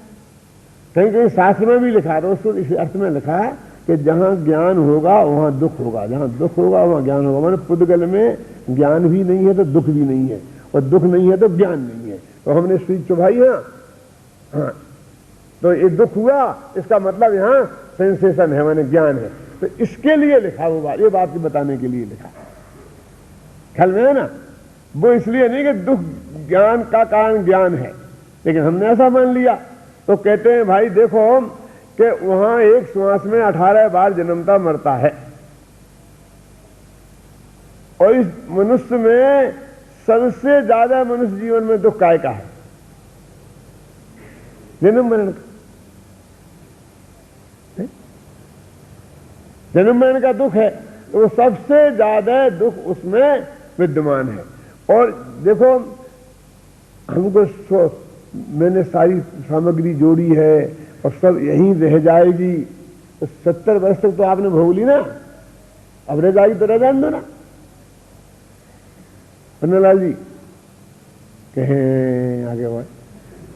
कहीं कहीं शास्त्र में भी लिखा है, दोस्तों इस अर्थ में लिखा है कि जहां ज्ञान होगा वहां दुख होगा, जहां दुख होगा वहां ज्ञान होगा। माने पुद्गल में ज्ञान भी नहीं है तो दुख भी नहीं है, और दुख नहीं है तो ज्ञान नहीं है। तो हमने सुई चुभाई है, हाँ, तो ये दुख हुआ, इसका मतलब यहां सेंसेशन है, माने ज्ञान है। तो इसके लिए लिखा हुआ, ये बात बताने के लिए लिखा, ख्याल में है ना? वो इसलिए नहीं कि दुख ज्ञान का कारण ज्ञान है, लेकिन हमने ऐसा मान लिया। तो कहते हैं भाई देखो कि वहां एक श्वास में 18 बार जन्मता मरता है, और इस मनुष्य में सबसे ज्यादा मनुष्य जीवन में दुख काय का है? जन्म मरण का। जन्म मरण का दुख है, तो सबसे ज्यादा दुख उसमें विद्यमान है। और देखो हमको मैंने सारी सामग्री जोड़ी है और सब यहीं रह जाएगी, तो 70 वर्ष तक तो आपने भोग ली ना, अब रह जाएगी तो रह जान दो ना। पन्नालाल जी कहें आगे बढ़,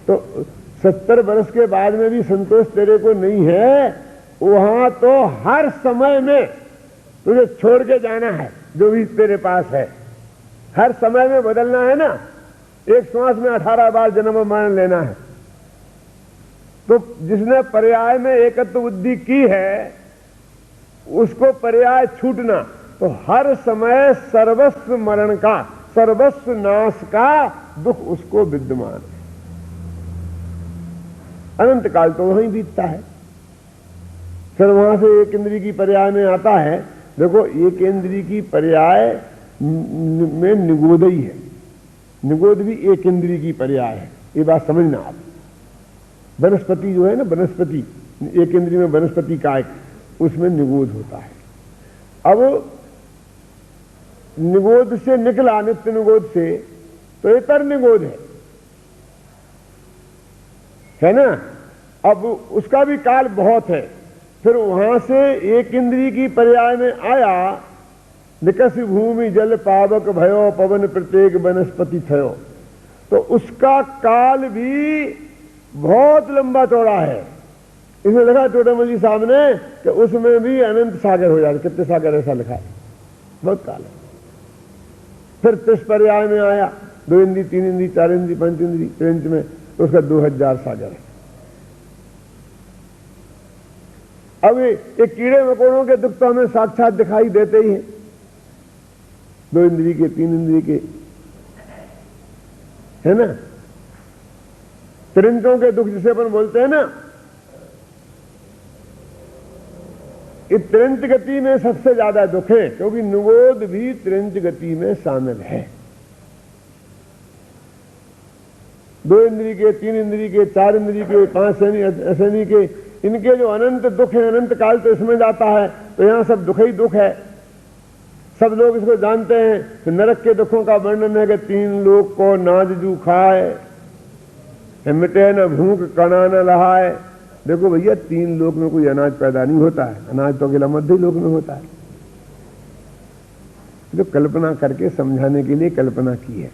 तो 70 वर्ष के बाद में भी संतोष तेरे को नहीं है, वहां तो हर समय में तुझे छोड़ के जाना है जो भी तेरे पास है, हर समय में बदलना है ना। एक श्वास में 18 बार जन्म मरण लेना है। तो जिसने पर्याय में एकत्व बुद्धि की है उसको पर्याय छूटना, तो हर समय सर्वस्व मरण का, सर्वस्व नाश का दुख उसको विद्यमान है। अनंत काल तो वहीं बीतता है, फिर वहां से एक इंद्रिय की पर्याय में आता है। देखो एक इंद्रिय की पर्याय में निगोद ही है, निगोद भी एक इंद्रिय की पर्याय है, ये बात समझना आप। वनस्पति जो है ना, वनस्पति एक इंद्रिय में वनस्पति काय, उसमें निगोद होता है। अब निगोद से निकला, नित्य निगोद से, तो इतर निगोद है ना। अब उसका भी काल बहुत है। फिर वहां से एक इंद्रिय की पर्याय में आया, निकस भूमि जल पावक भयो पवन प्रत्येक वनस्पति थयो, तो उसका काल भी बहुत लंबा चौड़ा है। इसमें लिखा चोटामल जी साहब ने कि उसमें भी अनंत सागर हो जाते, कितने सागर ऐसा लिखा है, बहुत काल है। फिर तिस पर्याय में आया, 2 इंद्री 3 इंद्री 4 इंद्री 5 इंद्री ट्रेंच में, तो उसका 2000 सागर है। अब ये कीड़े मकोड़ों के दुख तो हमें साक्षात दिखाई देते ही हैं, 2 इंद्री के 3 इंद्री के, है ना। त्रिंचों के दुख जिसे अपन बोलते हैं ना, इस त्रिंच गति में सबसे ज्यादा दुख है, क्योंकि निगोद भी त्रिंच गति में शामिल है। 2 इंद्री के 3 इंद्री के 4 इंद्री के 5 असैनी के, इनके जो अनंत दुख है, अनंत काल तो इसमें जाता है। तो यहां सब दुख ही दुख है, सब लोग इसको जानते हैं। तो नरक के दुखों का वर्णन है कि 3 लोग को नाज जू खाए, मिटे न भूख कणा न लहाए। देखो भैया 3 लोक में कोई अनाज पैदा नहीं होता है, अनाज तो अकेला मध्य लोक में होता है। तो कल्पना करके समझाने के लिए कल्पना की है।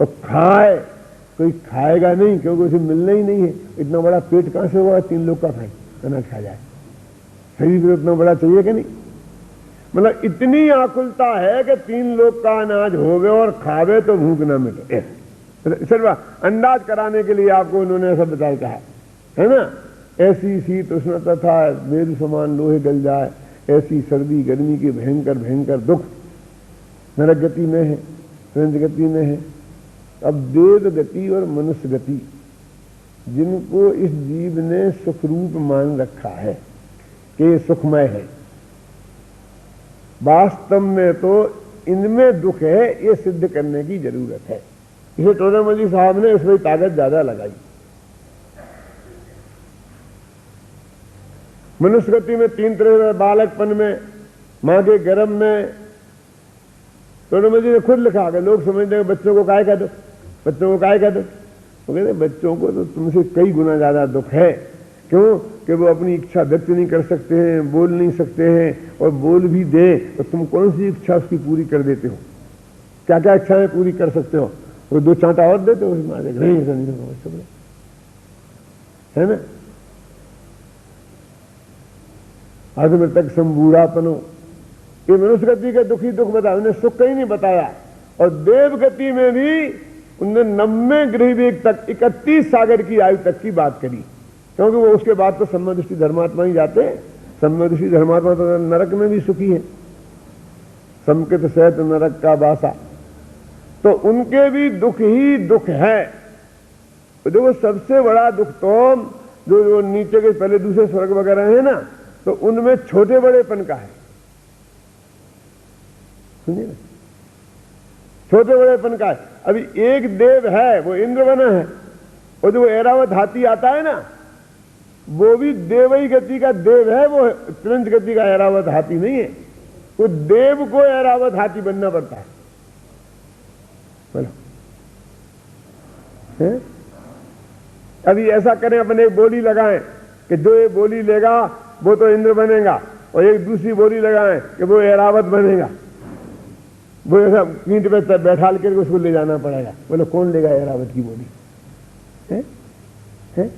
और खाए, कोई खाएगा नहीं क्योंकि उसे मिलना ही नहीं है। इतना बड़ा पेट कहां से होगा 3 लोग का खाए, अनाज खा जाए, शरीर तो इतना बड़ा चाहिए कि नहीं। मतलब इतनी आकुलता है कि 3 लोग का अनाज होवे और खावे तो भूख ना मिटे। सिर्फ अंदाज कराने के लिए आपको उन्होंने ऐसा बताया कहा है ना। ऐसी शीत उष्णता था मेरु समान लोहे गल जाए, ऐसी सर्दी गर्मी के भयंकर भयंकर दुख नरक गति में है, त्रिंच गति में है। अब देव गति और मनुष्य गति, जिनको इस जीव ने सुख रूप मान रखा है कि सुखमय है, वास्तव में तो इनमें दुख है, ये सिद्ध करने की जरूरत है। इसे टोडामल जी साहब ने उसमें ताकत ज्यादा लगाई। मनुष्य गति में 3 तरह, बालकपन में मां के गर्भ में टोडरमल जी ने खुद लिखा कि लोग समझते हैं बच्चों को काय का दुख, बच्चों को काय का दुख। वो कहते बच्चों को तो तुमसे कई गुना ज्यादा दुख है। क्यों? कि वो अपनी इच्छा व्यक्त नहीं कर सकते हैं, बोल नहीं सकते हैं, और बोल भी दे तो तुम कौन सी इच्छा उसकी पूरी कर देते हो? क्या क्या इच्छाएं पूरी कर सकते हो? वो दो चांटा और देते हो है ना। आज में तक संबूढ़ापनो, ये मनुष्य गति के दुखी दुख बताया, उन्हें सुख कहीं नहीं बताया। और देव गति में भी उन्होंने 90 गृहवेग तक 31 सागर की आयु तक की बात करी, क्योंकि वो उसके बाद तो सम्यदृष्टि धर्मात्मा ही जाते हैं। सम्यदृष्टि धर्मात्मा तो नरक में भी सुखी है, समकित सहित नरक का बासा, तो उनके भी दुख ही दुख है। तो देखो सबसे बड़ा दुख तो जो नीचे के पहले दूसरे स्वर्ग वगैरह है ना, तो उनमें छोटे बड़ेपन का है, सुनिए ना, छोटे बड़ेपन का है। अभी एक देव है वो इंद्र बना है, और जो ऐरावत हाथी आता है ना, वो भी देवई गति का देव है, वो त्रंच गति का ऐरावत हाथी नहीं है। तो देव को ऐरावत हाथी बनना पड़ता है। बोलो है? अभी ऐसा करें, अपने एक बोली लगाएं कि जो ये बोली लेगा वो तो इंद्र बनेगा, और एक दूसरी बोली लगाएं कि वो ऐरावत बनेगा। वो ऐसा पीठ पे बैठा करके उसको ले जाना पड़ेगा। बोलो कौन लेगा ऐरावत की बोली? है? है?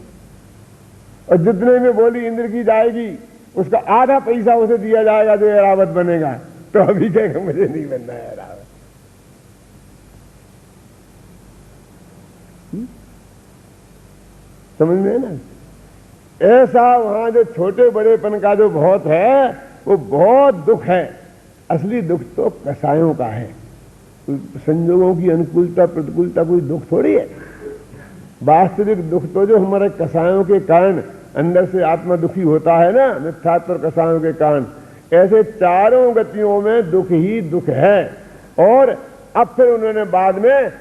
और जितने में बोली इंद्र की जाएगी उसका आधा पैसा उसे दिया जाएगा जो ऐरावत बनेगा। तो अभी कहेगा मुझे नहीं बनना है ऐरावत। समझ में है ना? ऐसा वहां जो छोटे बड़ेपन का जो बहुत है, वो बहुत दुख है। असली दुख तो कसायों का है। संजोगों की अनुकूलता प्रतिकूलता कोई दुख थोड़ी है। वास्तविक दुख तो जो हमारे कसायों के कारण अंदर से आत्मा दुखी होता है ना, मिथ्यात्व और कसायों के कारण, ऐसे चारों गतियों में दुख ही दुख है। और अब फिर उन्होंने बाद में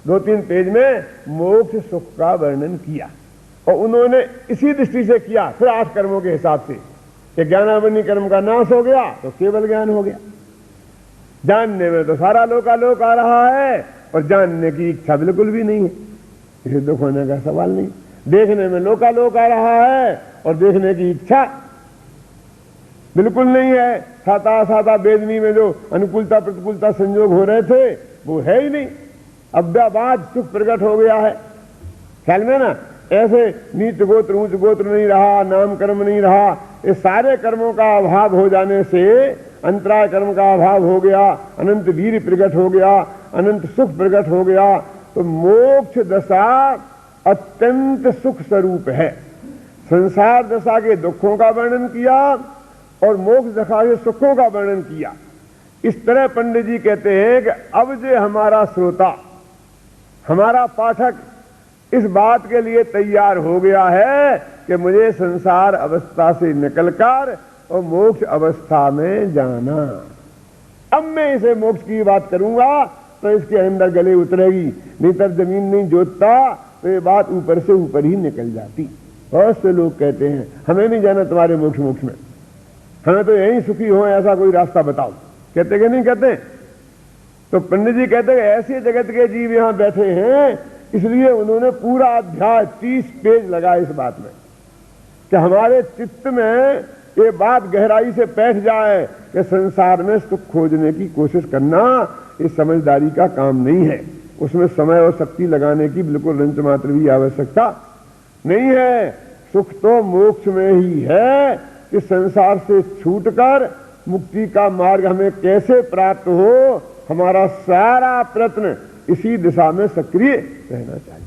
2-3 पेज में मोक्ष सुख का वर्णन किया, और उन्होंने इसी दृष्टि से किया। फिर 8 कर्मों के हिसाब से कि ज्ञानावनी कर्म का नाश हो गया तो केवल ज्ञान हो गया। जानने में तो सारा लोकालोक आ रहा है, और जानने की इच्छा बिल्कुल भी नहीं है, इसे दुख होने का सवाल नहीं। देखने में लोकालोक आ रहा है, और देखने की इच्छा बिल्कुल नहीं है। साता बेदनी में जो अनुकूलता प्रतिकूलता संयोग हो रहे थे वो है ही नहीं। अब्दाबाद सुख प्रकट हो गया है, ख्याल में ना। ऐसे नीच गोत्र ऊंच गोत्र नहीं रहा, नाम कर्म नहीं रहा। ये सारे कर्मों का अभाव हो जाने से अंतराय कर्म का अभाव हो गया, अनंत वीर प्रकट हो गया, अनंत सुख प्रकट हो गया। तो मोक्ष दशा अत्यंत सुख स्वरूप है। संसार दशा के दुखों का वर्णन किया और मोक्ष दशा के सुखों का वर्णन किया। इस तरह पंडित जी कहते हैं कि अब जो हमारा श्रोता, हमारा पाठक इस बात के लिए तैयार हो गया है कि मुझे संसार अवस्था से निकलकर और मोक्ष अवस्था में जाना। अब मैं इसे मोक्ष की बात करूंगा तो इसके अंदर गले उतरेगी, नहीं तब जमीन नहीं जोतता तो ये बात ऊपर से ऊपर ही निकल जाती। बहुत से लोग कहते हैं हमें नहीं जाना तुम्हारे मोक्ष में, हमें तो यहीं सुखी हो, ऐसा कोई रास्ता बताओ। कहते कि नहीं कहते? तो पंडित जी कहते हैं ऐसे जगत के जीव यहां बैठे हैं, इसलिए उन्होंने पूरा अध्याय 30 पेज लगाए इस बात में कि हमारे चित्त में ये बात गहराई से बैठ जाए कि संसार में सुख खोजने की कोशिश करना ये समझदारी का काम नहीं है। उसमें समय और शक्ति लगाने की बिल्कुल रंच मात्र भी आवश्यकता नहीं है। सुख तो मोक्ष में ही है कि संसार से छूटकर मुक्ति का मार्ग हमें कैसे प्राप्त हो, हमारा सारा प्रयत्न इसी दिशा में सक्रिय रहना चाहिए।